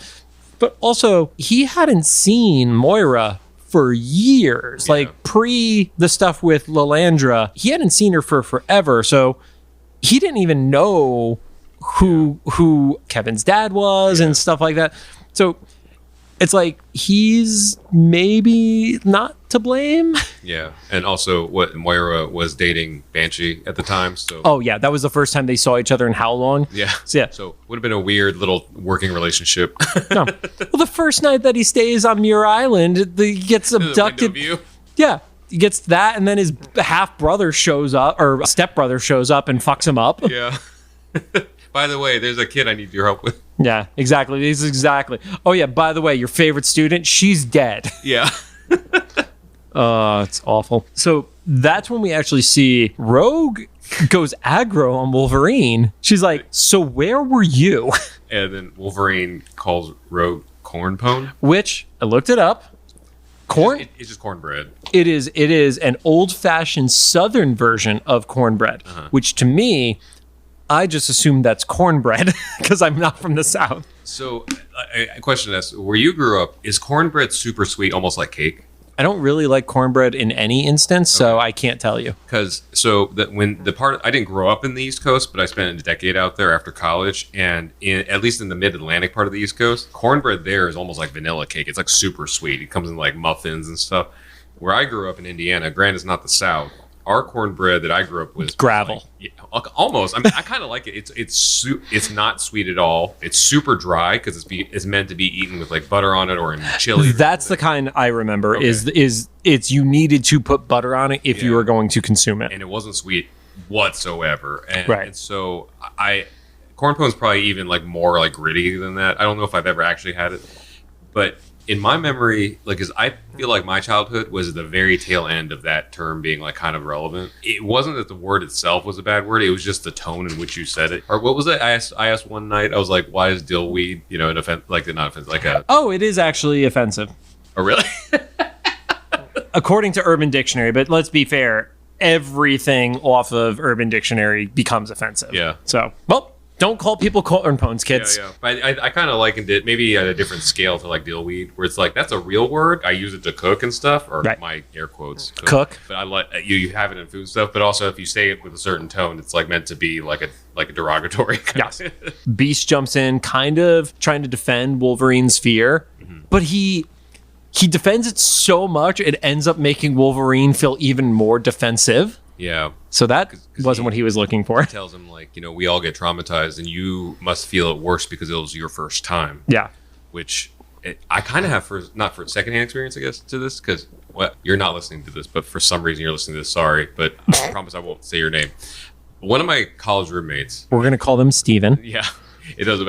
but also he hadn't seen Moira for years, like pre the stuff with Lilandra. He hadn't seen her for forever, so he didn't even know who Kevin's dad was and stuff like that. So it's like he's maybe not to blame. Yeah, and also what Moira was dating Banshee at the time. So oh yeah, that was the first time they saw each other in how long? Yeah, so would have been a weird little working relationship. No, well, the first night that he stays on Muir Island, he gets abducted. Yeah. He gets that, and then his half brother shows up, or step brother shows up and fucks him up. Yeah. By the way, there's a kid I need your help with. Yeah, exactly. This is exactly. Oh yeah, by the way, your favorite student, she's dead. Yeah. It's awful. So that's when we actually see Rogue goes aggro on Wolverine. She's like, so where were you? And then Wolverine calls Rogue cornpone. Which, I looked it up. Corn? It's just cornbread. It is an old-fashioned Southern version of cornbread, which to me, I just assumed that's cornbread because I'm not from the South. So, a question is, where you grew up, is cornbread super sweet, almost like cake? I don't really like cornbread in any instance, so I can't tell you. Because I didn't grow up in the East Coast, but I spent a decade out there after college, and at least in the Mid-Atlantic part of the East Coast, cornbread there is almost like vanilla cake. It's like super sweet. It comes in like muffins and stuff. Where I grew up in Indiana, granted it's not the South, our cornbread that I grew up with gravel. Almost. I mean, I kind of like it. It's not sweet at all. It's super dry because it's meant to be eaten with like butter on it or in chili. That's the kind I remember. Okay. Is it's you needed to put butter on it if you were going to consume it, and it wasn't sweet whatsoever. And, right. And so cornpone is probably even like more like gritty than that. I don't know if I've ever actually had it, but in my memory, like, cause I feel like my childhood was the very tail end of that term being like kind of relevant. It wasn't that the word itself was a bad word. It was just the tone in which you said it. Or what was it? I asked one night, I was like, why is dillweed, an offense, like not offense, like a... Oh, it is actually offensive. Oh, really? According to Urban Dictionary, but let's be fair, everything off of Urban Dictionary becomes offensive. Yeah. So, well, don't call people cornpones, kids. Yeah. But I kind of likened it maybe at a different scale to like dillweed, where it's like that's a real word. I use it to cook and stuff, or my air quotes cook. But I let you have it in food stuff. But also, if you say it with a certain tone, it's like meant to be like a derogatory. Yes. Beast jumps in, kind of trying to defend Wolverine's fear, but he defends it so much it ends up making Wolverine feel even more defensive. Yeah. So that wasn't what he was looking for. He tells him, like, we all get traumatized and you must feel it worse because it was your first time. Yeah. Which I kind of have not for secondhand experience, I guess, to this, because you're not listening to this, but for some reason you're listening to this. Sorry, but I promise I won't say your name. One of my college roommates. We're going to call them Steven. Yeah. It does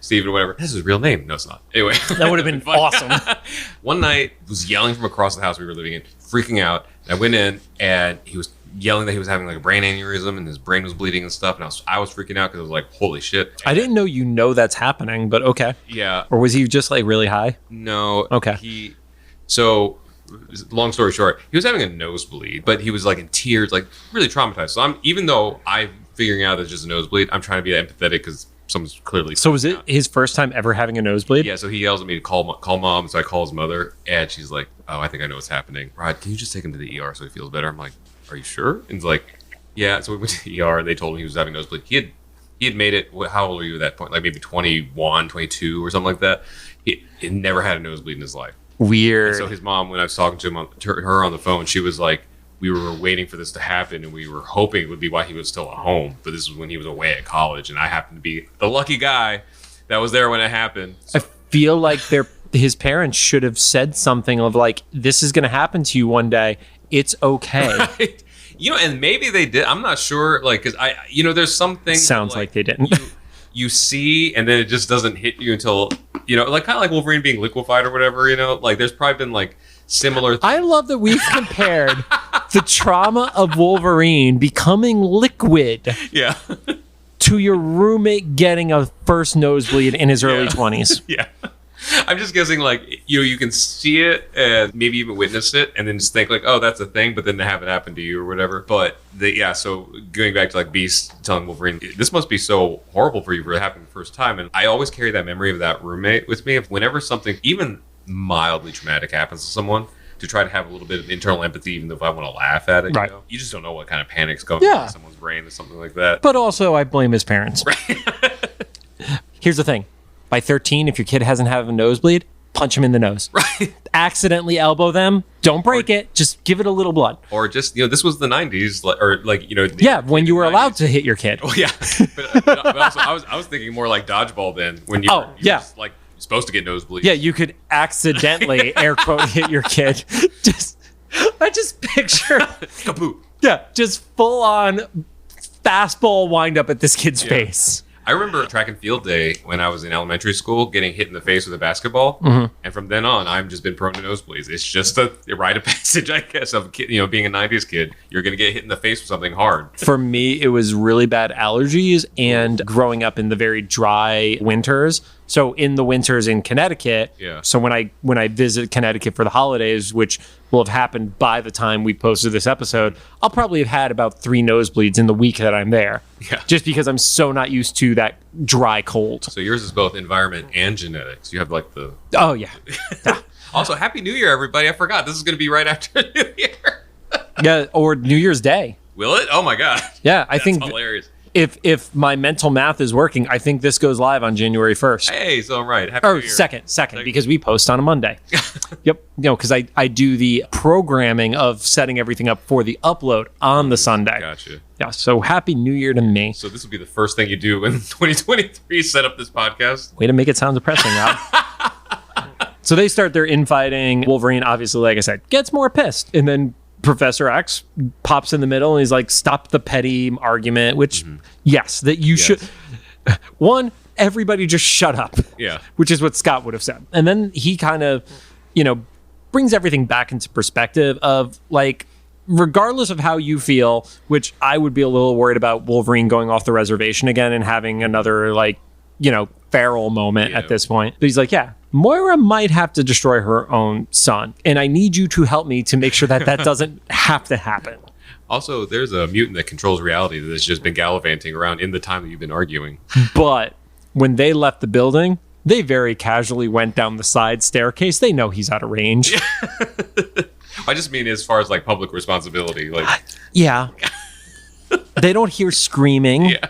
Steven, whatever. That's his real name. No, it's not. Anyway. That would have been awesome. One night, was yelling from across the house we were living in, freaking out. And I went in, and he was yelling that he was having like a brain aneurysm, and his brain was bleeding and stuff. And I was freaking out because I was like, holy shit. And I didn't know that's happening, but okay. Yeah. Or was he just like really high? No. Okay. So, long story short, he was having a nosebleed, but he was like in tears, like really traumatized. So even though I'm figuring out that it's just a nosebleed, I'm trying to be empathetic because someone's clearly... So was it his first time ever having a nosebleed? Yeah, so he yells at me to call mom, so I call his mother, and she's like, oh, I think I know what's happening. Rod, can you just take him to the ER so he feels better? I'm like, are you sure? And he's like, yeah. So we went to the ER, and they told him he was having a nosebleed. He had made it... How old were you at that point? Like maybe 21, 22 or something like that. He never had a nosebleed in his life. Weird. And so his mom, when I was talking to her on the phone, she was like, we were waiting for this to happen, and we were hoping it would be while he was still at home. But this was when he was away at college, and I happened to be the lucky guy that was there when it happened. So. I feel like his parents should have said something of like, this is going to happen to you one day. It's okay. Right? And maybe they did. I'm not sure. Like, because there's some things. Sounds like they didn't. you see, and then it just doesn't hit you until, like kind of like Wolverine being liquefied or whatever, like there's probably been like similar. I love that we've compared the trauma of Wolverine becoming liquid Yeah. to your roommate getting a first nosebleed in his early 20s. Yeah. I'm just guessing, like, you can see it and maybe even witness it and then just think, like, oh, that's a thing, but then to have it happen to you or whatever. But, so going back to, like, Beast telling Wolverine, this must be so horrible for you for it happening the first time. And I always carry that memory of that roommate with me. Whenever something even mildly traumatic happens to someone, to try to have a little bit of internal empathy, even if I want to laugh at it, right. You just don't know what kind of panic's going on in someone's brain or something like that. But also, I blame his parents. Right. Here's the thing. By 13, if your kid hasn't had a nosebleed, punch him in the nose. Right. Accidentally elbow them. Don't break it. Just give it a little blood. Or just, this was the 90s, when you were allowed to hit your kid. Oh, yeah. but also, I was thinking more like dodgeball then, when you were just, like, supposed to get nosebleeds. Yeah, you could accidentally, air quote, hit your kid. I just picture... Kaput. Yeah, just full on fastball wind up at this kid's face. I remember track and field day when I was in elementary school getting hit in the face with a basketball. Mm-hmm. And from then on, I've just been prone to nosebleeds. It's just a rite of passage, I guess, of being a 90s kid. You're going to get hit in the face with something hard. For me, it was really bad allergies and growing up in the very dry winters. So in the winters in Connecticut, so when I visit Connecticut for the holidays, which will have happened by the time we posted this episode, I'll probably have had about 3 nosebleeds in the week that I'm there. Yeah. Just because I'm so not used to that dry cold. So yours is both environment and genetics. You have like the... Oh, yeah. Also, Happy New Year, everybody. I forgot. This is going to be right after New Year. Yeah, or New Year's Day. Will it? Oh, my God. Yeah, I think... hilarious. If my mental math is working, I think this goes live on January 1st. Hey, so I'm right. Happy New Year. Second, because we post on a Monday. Yep. Because I do the programming of setting everything up for the upload on the Sunday. Gotcha. Yeah, so Happy New Year to me. So this will be the first thing you do in 2023, set up this podcast. Way to make it sound depressing, Rob. So they start their infighting. Wolverine, obviously, like I said, gets more pissed. And then Professor X pops in the middle and he's like, stop the petty argument, which, yes, that you should. One, everybody just shut up. Yeah. Which is what Scott would have said. And then he kind of, brings everything back into perspective of like, regardless of how you feel, which I would be a little worried about Wolverine going off the reservation again and having another feral moment at this point. But he's like, Moira might have to destroy her own son. And I need you to help me to make sure that doesn't have to happen. Also, there's a mutant that controls reality that's just been gallivanting around in the time that you've been arguing. But when they left the building, they very casually went down the side staircase. They know he's out of range. I just mean as far as like public responsibility. Yeah. They don't hear screaming. Yeah.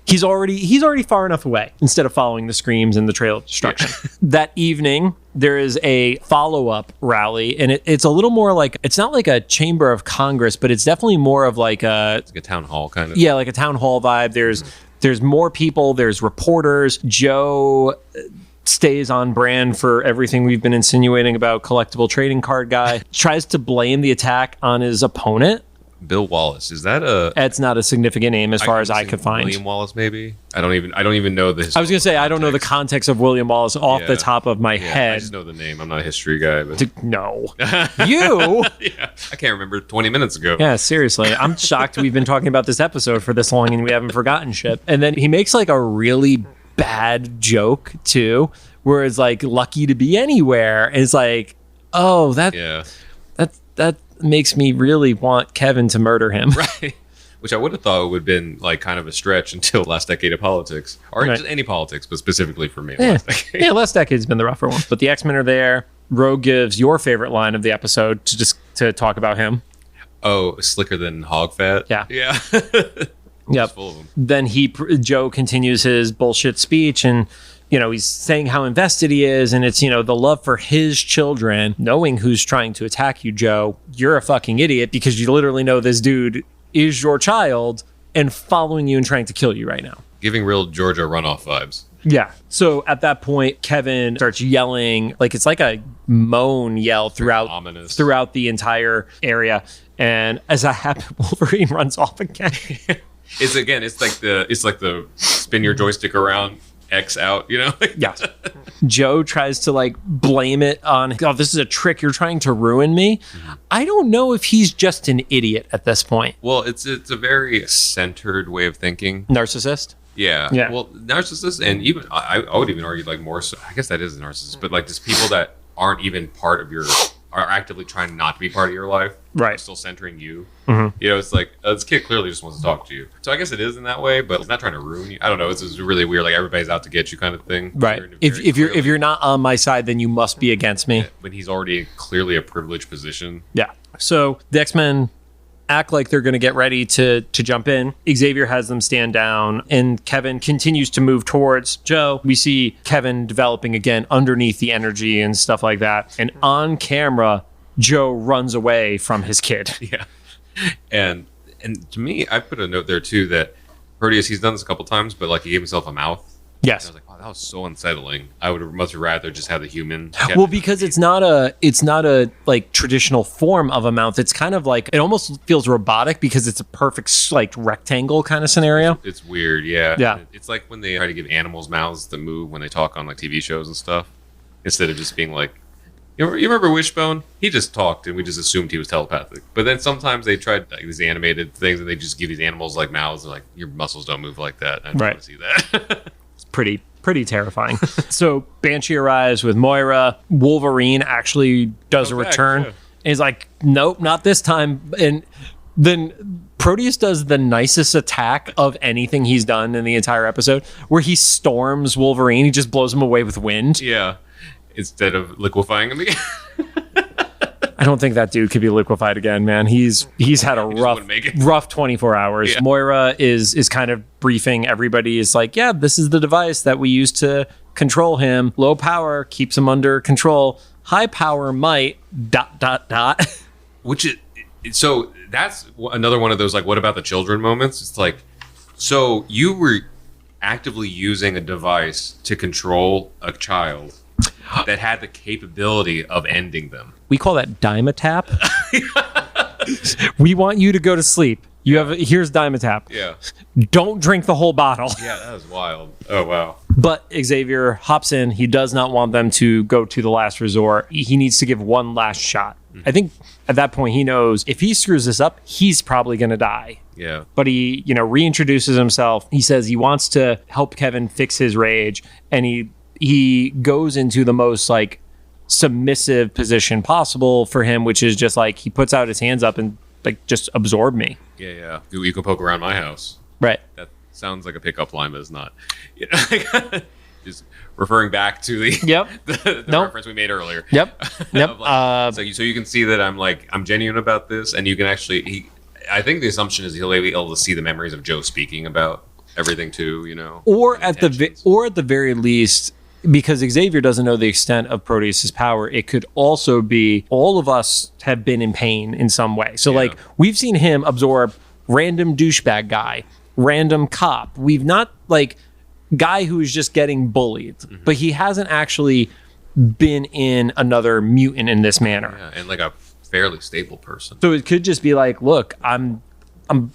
He's already far enough away instead of following the screams and the trail of destruction. Yeah. That evening, there is a follow-up rally, and it's a little more like, it's not like a chamber of Congress, but it's definitely more of like it's like a town hall kind of. Yeah, like a town hall vibe. There's more people, there's reporters. Joe stays on brand for everything we've been insinuating about collectible trading card guy. Tries to blame the attack on his opponent. Bill Wallace, is that a? It's not a significant name as far as I could find. William Wallace, maybe. I don't even know the. I was gonna say I don't know the context of William Wallace off the top of my head. I just know the name. I'm not a history guy, but no, you. Yeah, I can't remember 20 minutes ago. Yeah, seriously, I'm shocked we've been talking about this episode for this long and we haven't forgotten shit. And then he makes like a really bad joke too, where it's like lucky to be anywhere. And it's like, oh, that makes me really want Kevin to murder him. Right. Which I would have thought would have been like kind of a stretch until last decade of politics. Or just any politics, but specifically for me. Last decade. Yeah, last decade's been the rougher one. But the X-Men are there. Rogue gives your favorite line of the episode to talk about him. Oh, slicker than hog fat? Yeah. Yeah. Yep. Full of them. Then Joe continues his bullshit speech and he's saying how invested he is, and it's, the love for his children, knowing who's trying to attack you, Joe. You're a fucking idiot because you literally know this dude is your child and following you and trying to kill you right now. Giving real Georgia runoff vibes. Yeah. So at that point, Kevin starts yelling, like it's like a moan yell throughout the entire area. And as that happens, Wolverine runs off again. It's like the spin your joystick around, X out, you know? Yeah. Joe tries to like blame it on, oh, this is a trick. You're trying to ruin me. I don't know if he's just an idiot at this point. Well, it's a very centered way of thinking. Narcissist? Yeah. Yeah. Well, narcissists, and even I would even argue like more so. I guess that is a narcissist, but like just people that aren't even part of your, are actively trying not to be part of your life, right? Still centering you. You know, it's like this kid clearly just wants to talk to you. So I guess it is in that way, but it's not trying to ruin you. I don't know. It's just really weird. Like everybody's out to get you kind of thing, right? If you're not on my side, then you must be against me. Yeah, when he's already clearly a privileged position. Yeah. So the X-Men act like they're going to get ready to jump in. Xavier has them stand down, and Kevin continues to move towards Joe. We see Kevin developing again underneath the energy and stuff like that. And on camera, Joe runs away from his kid. Yeah. And to me, I put a note there too that Proteus, he's done this a couple times, but like he gave himself a mouth. Yes. And I was like, wow, that was so unsettling. I would have much rather just have the human. Well, because it's not a like traditional form of a mouth. It's kind of like, it almost feels robotic because it's a perfect like rectangle kind of scenario. It's weird, yeah. Yeah. It's like when they try to give animals mouths that move when they talk on like TV shows and stuff, instead of just being like, you remember Wishbone? He just talked and we just assumed he was telepathic. But then sometimes they tried like these animated things and they just give these animals like mouths and like, your muscles don't move like that. I don't want to see that. It's pretty terrifying. So Banshee arrives with Moira. Wolverine actually does a return. Yeah. And he's like, nope, not this time. And then Proteus does the nicest attack of anything he's done in the entire episode, where he storms Wolverine. He just blows him away with wind. Yeah. Instead of liquefying him again. I don't think that dude could be liquefied again, man. He's had a rough 24 hours. Yeah. Moira is kind of briefing everybody. Is like, yeah, this is the device that we use to control him. Low power keeps him under control. High power might ... Which is, so that's another one of those like, what about the children moments? It's like, so you were actively using a device to control a child that had the capability of ending them. We call that Dimetap. We want you to go to sleep. Here's Dimetap. Yeah. Don't drink the whole bottle. Yeah, that was wild. Oh, wow. But Xavier hops in. He does not want them to go to the last resort. He needs to give one last shot. I think at that point he knows if he screws this up, he's probably going to die. Yeah. But he, reintroduces himself. He says he wants to help Kevin fix his rage, and he goes into the most like submissive position possible for him, which is just like he puts out his hands up and like just absorb me. Yeah. You can poke around my house. Right. That sounds like a pickup line, but it's not. Just referring back to the reference we made earlier. Yep. Like, so you can see that I'm genuine about this, and you can actually. I think the assumption is he'll be able to see the memories of Joe speaking about everything too. Or at the very least, because Xavier doesn't know the extent of Proteus's power, it could also be all of us have been in pain in some way. So like we've seen him absorb random douchebag guy, random cop. We've not like guy who is just getting bullied, but he hasn't actually been in another mutant in this manner. Yeah, and like a fairly stable person. So it could just be like, look, I'm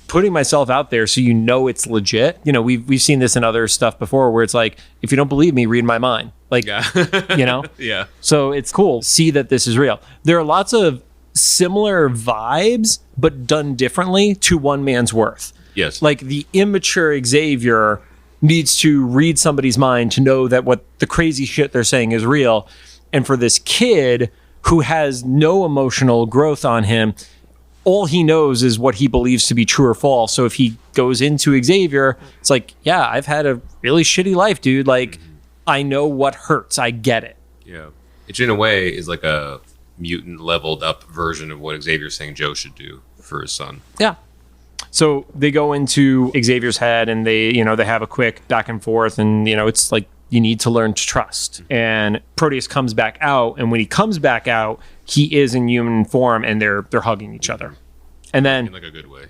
putting myself out there so it's legit. We've seen this in other stuff before where it's like, if you don't believe me, read my mind. Like, Yeah. So it's cool. See that this is real. There are lots of similar vibes, but done differently to One Man's Worth. Yes. Like the immature Xavier needs to read somebody's mind to know that what the crazy shit they're saying is real. And for this kid who has no emotional growth on him, all he knows is what he believes to be true or false. So if he goes into Xavier, it's like, yeah, I've had a really shitty life, dude. Like, I know what hurts. I get it. Yeah. Which in a way is like a mutant leveled up version of what Xavier's saying Joe should do for his son. Yeah. So they go into Xavier's head and they have a quick back and forth, and it's like, you need to learn to trust. And Proteus comes back out, and when he comes back out, he is in human form, and they're hugging each other. And then in like a good way.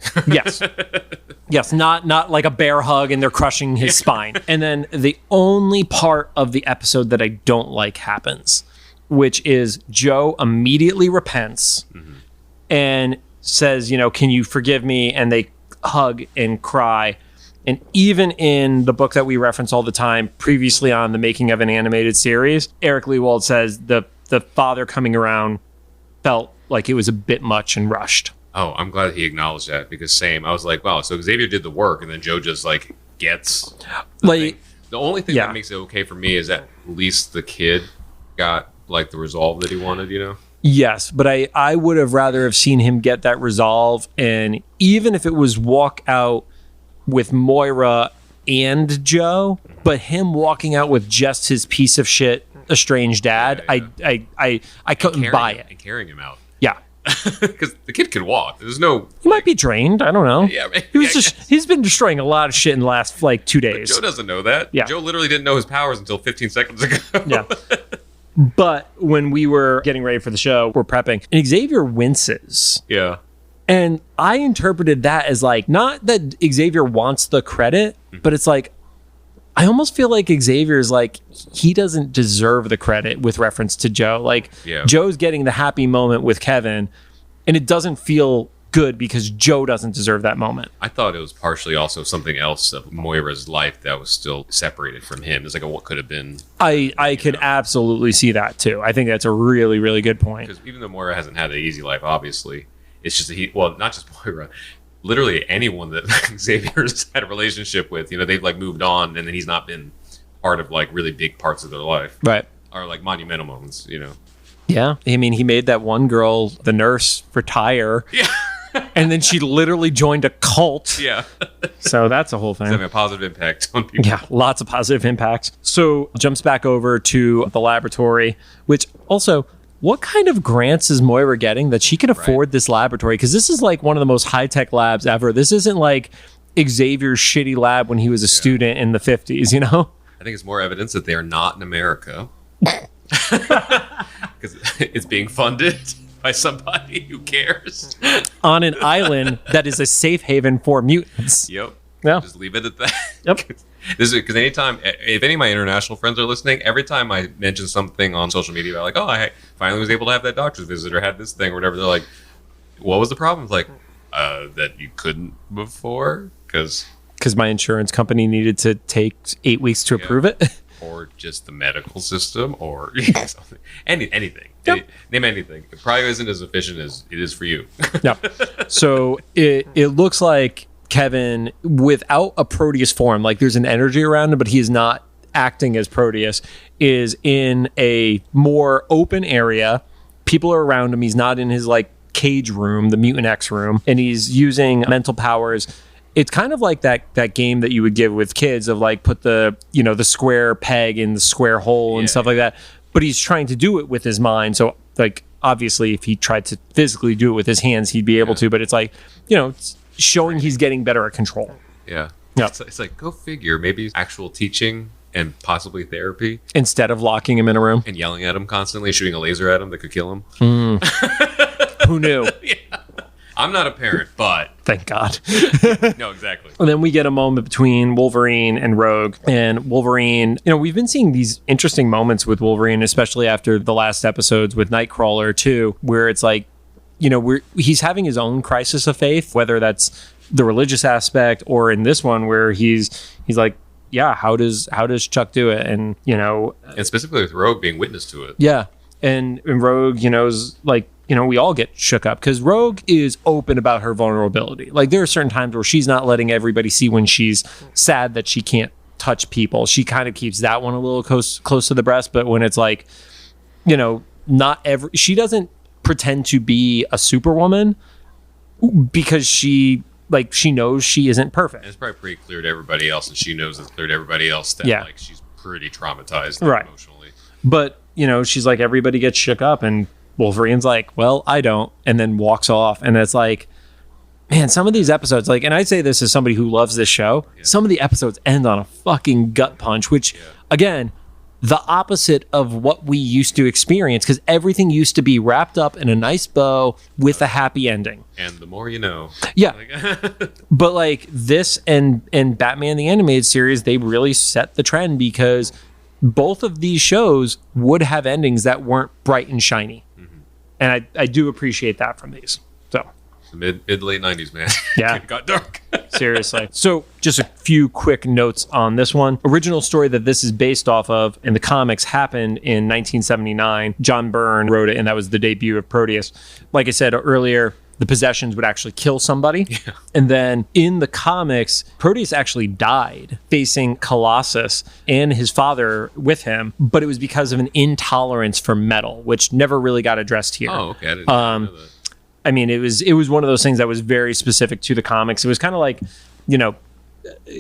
yes, not like a bear hug and they're crushing his spine. And then the only part of the episode that I don't like happens, which is Joe immediately repents and says, can you forgive me? And they hug and cry. And even in the book that we reference all the time, previously on the making of an animated series, Eric Lewald says the father coming around felt like it was a bit much and rushed. Oh, I'm glad he acknowledged that, because same. I was like, wow, so Xavier did the work and then Joe just like gets like thing. The only thing that makes it okay for me is that at least the kid got like the resolve that he wanted, you know? Yes, but I would have rather have seen him get that resolve, and even if it was walk out with Moira and Joe, but him walking out with just his piece of shit estranged dad, I couldn't buy it. And carrying him out. Yeah. Because the kid can walk. There's no... He might be trained. I don't know. Yeah, he's been destroying a lot of shit in the last, 2 days. But Joe doesn't know that. Yeah. Joe literally didn't know his powers until 15 seconds ago. Yeah. But when we were getting ready for the show, we're prepping, and Xavier winces. Yeah. And I interpreted that as like, not that Xavier wants the credit, but it's like, I almost feel like Xavier's like, he doesn't deserve the credit with reference to Joe. Like, Joe's getting the happy moment with Kevin, and it doesn't feel good because Joe doesn't deserve that moment. I thought it was partially also something else of Moira's life that was still separated from him. It's like what could have been. I could absolutely see that too. I think that's a really, really good point. Because even though Moira hasn't had an easy life, obviously, it's just not just Moira, literally anyone that Xavier's had a relationship with, they've like moved on, and then he's not been part of like really big parts of their life. Right. Or like monumental moments, Yeah. I mean, he made that one girl, the nurse, retire. Yeah. And then she literally joined a cult. Yeah. So that's a whole thing. It's having a positive impact on people. Yeah, lots of positive impacts. So jumps back over to the laboratory, which also, what kind of grants is Moira getting that she can afford this laboratory? Because this is like one of the most high-tech labs ever. This isn't like Xavier's shitty lab when he was a student in the 50s, I think it's more evidence that they are not in America. Because it's being funded by somebody who cares. On an island that is a safe haven for mutants. Yep. Yeah. Just leave it at that. Yep. Because anytime, if any of my international friends are listening, every time I mention something on social media about like, oh, I finally was able to have that doctor's visit or had this thing or whatever, they're like, what was the problem? It's like, that you couldn't before? Because my insurance company needed to take 8 weeks to approve it. Or just the medical system, or something. Anything. Yep. Name anything. It probably isn't as efficient as it is for you. Yeah. So it looks like Kevin, without a Proteus form, like there's an energy around him, but he is not acting as Proteus, is in a more open area. People are around him. He's not in his like cage room, the Mutant X room, and he's using mental powers. It's kind of like that game that you would give with kids of like put the the square peg in the square hole and stuff like that. But he's trying to do it with his mind. So like obviously if he tried to physically do it with his hands, he'd be able to. But it's like it's showing he's getting better at control. Yeah. Yeah. It's like, go figure. Maybe actual teaching and possibly therapy instead of locking him in a room and yelling at him constantly, shooting a laser at him that could kill him. Who knew? Yeah. I'm not a parent, but thank God. No, exactly. And then we get a moment between Wolverine and Rogue. And Wolverine, we've been seeing these interesting moments with Wolverine, especially after the last episodes with Nightcrawler too, where it's like, he's having his own crisis of faith, whether that's the religious aspect or in this one where he's like, yeah, how does Chuck do it? And and specifically with Rogue being witness to it. Yeah. And Rogue, is like, we all get shook up because Rogue is open about her vulnerability. Like there are certain times where she's not letting everybody see when she's sad that she can't touch people. She kind of keeps that one a little close to the breast. But when it's like, she doesn't pretend to be a superwoman because she knows she isn't perfect. And it's probably pretty clear to everybody else, and she knows it's clear to everybody else that like she's pretty traumatized emotionally. But she's like, everybody gets shook up, and Wolverine's like, well, I don't, and then walks off. And it's like, man, some of these episodes, like, and I say this as somebody who loves this show, some of the episodes end on a fucking gut punch, which again, the opposite of what we used to experience, because everything used to be wrapped up in a nice bow with a happy ending. And the more you know. Yeah. But like this and Batman the Animated Series, they really set the trend because both of these shows would have endings that weren't bright and shiny. And I do appreciate that from these. So Mid to late 90s, man. Yeah. It got dark. Seriously. So just a few quick notes on this one. Original story that this is based off of in the comics happened in 1979. John Byrne wrote it, and that was the debut of Proteus. Like I said earlier, the possessions would actually kill somebody. Yeah. And then in the comics, Proteus actually died facing Colossus and his father with him, but it was because of an intolerance for metal, which never really got addressed here. Oh, okay. I didn't know that. I mean, it was one of those things that was very specific to the comics. It was kind of like,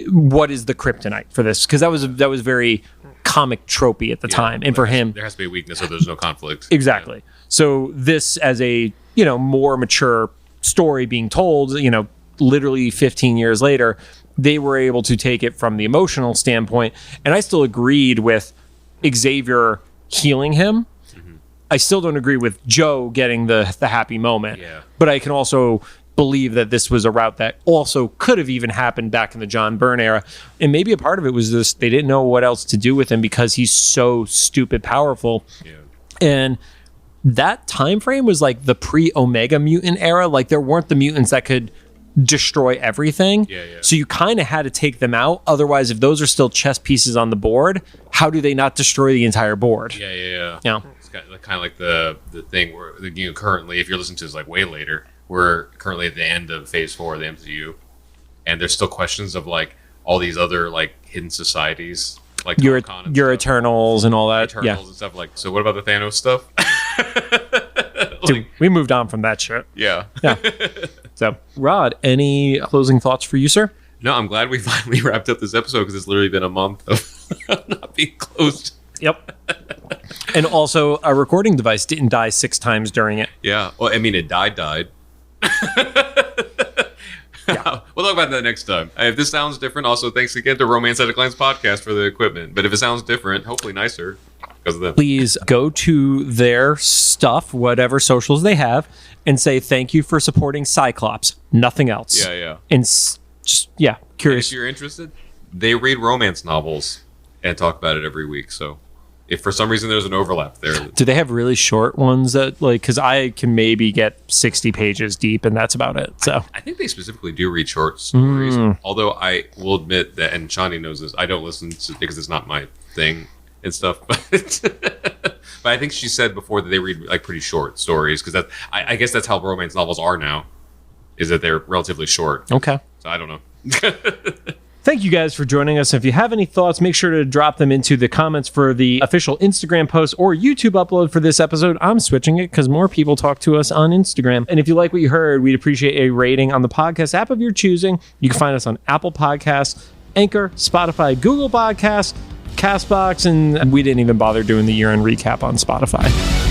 what is the kryptonite for this? Because that was very comic tropey at the time. And for him, there has to be a weakness, so there's no conflict. Exactly. Yeah. So this, as a more mature story being told, literally 15 years later, they were able to take it from the emotional standpoint. And I still agreed with Xavier healing him. I still don't agree with Joe getting the happy moment. Yeah. But I can also believe that this was a route that also could have even happened back in the John Byrne era. And maybe a part of it was this, they didn't know what else to do with him because he's so stupid powerful. Yeah. And that time frame was like the pre-Omega mutant era. Like there weren't the mutants that could destroy everything. Yeah. So you kind of had to take them out. Otherwise, if those are still chess pieces on the board, how do they not destroy the entire board? Yeah. Yeah. It's kind of like the thing where currently, if you're listening to this like way later, we're currently at the end of Phase 4 of the MCU, and there's still questions of like all these other like hidden societies, like your stuff. Eternals and all that. Eternals and stuff like. So what about the Thanos stuff? Dude, we moved on from that shit. Yeah. So, Rod, any closing thoughts for you, sir? No, I'm glad we finally wrapped up this episode because it's literally been a month of not being closed. Yep. And also, our recording device didn't die 6 times during it. Yeah. Well, I mean, it died. Yeah. We'll talk about that next time. If this sounds different, also thanks again to Romance at a Glance podcast for the equipment. But if it sounds different, hopefully nicer because of them. Please go to their stuff, whatever socials they have, and say thank you for supporting Cyclops. Nothing else. Yeah. And curious. And if you're interested, they read romance novels and talk about it every week. So if for some reason there's an overlap there. Do they have really short ones that because I can maybe get 60 pages deep and that's about it. So I think they specifically do read short stories. Although I will admit that, and Shani knows this, I don't listen to because it's not my thing and stuff. But I think she said before that they read like pretty short stories because I guess that's how romance novels are now, is that they're relatively short. Okay. So I don't know. Thank you guys for joining us. If you have any thoughts, make sure to drop them into the comments for the official Instagram post or YouTube upload for this episode. I'm switching it because more people talk to us on Instagram. And if you like what you heard, we'd appreciate a rating on the podcast app of your choosing. You can find us on Apple Podcasts, Anchor, Spotify, Google Podcasts, CastBox, and we didn't even bother doing the year-end recap on Spotify.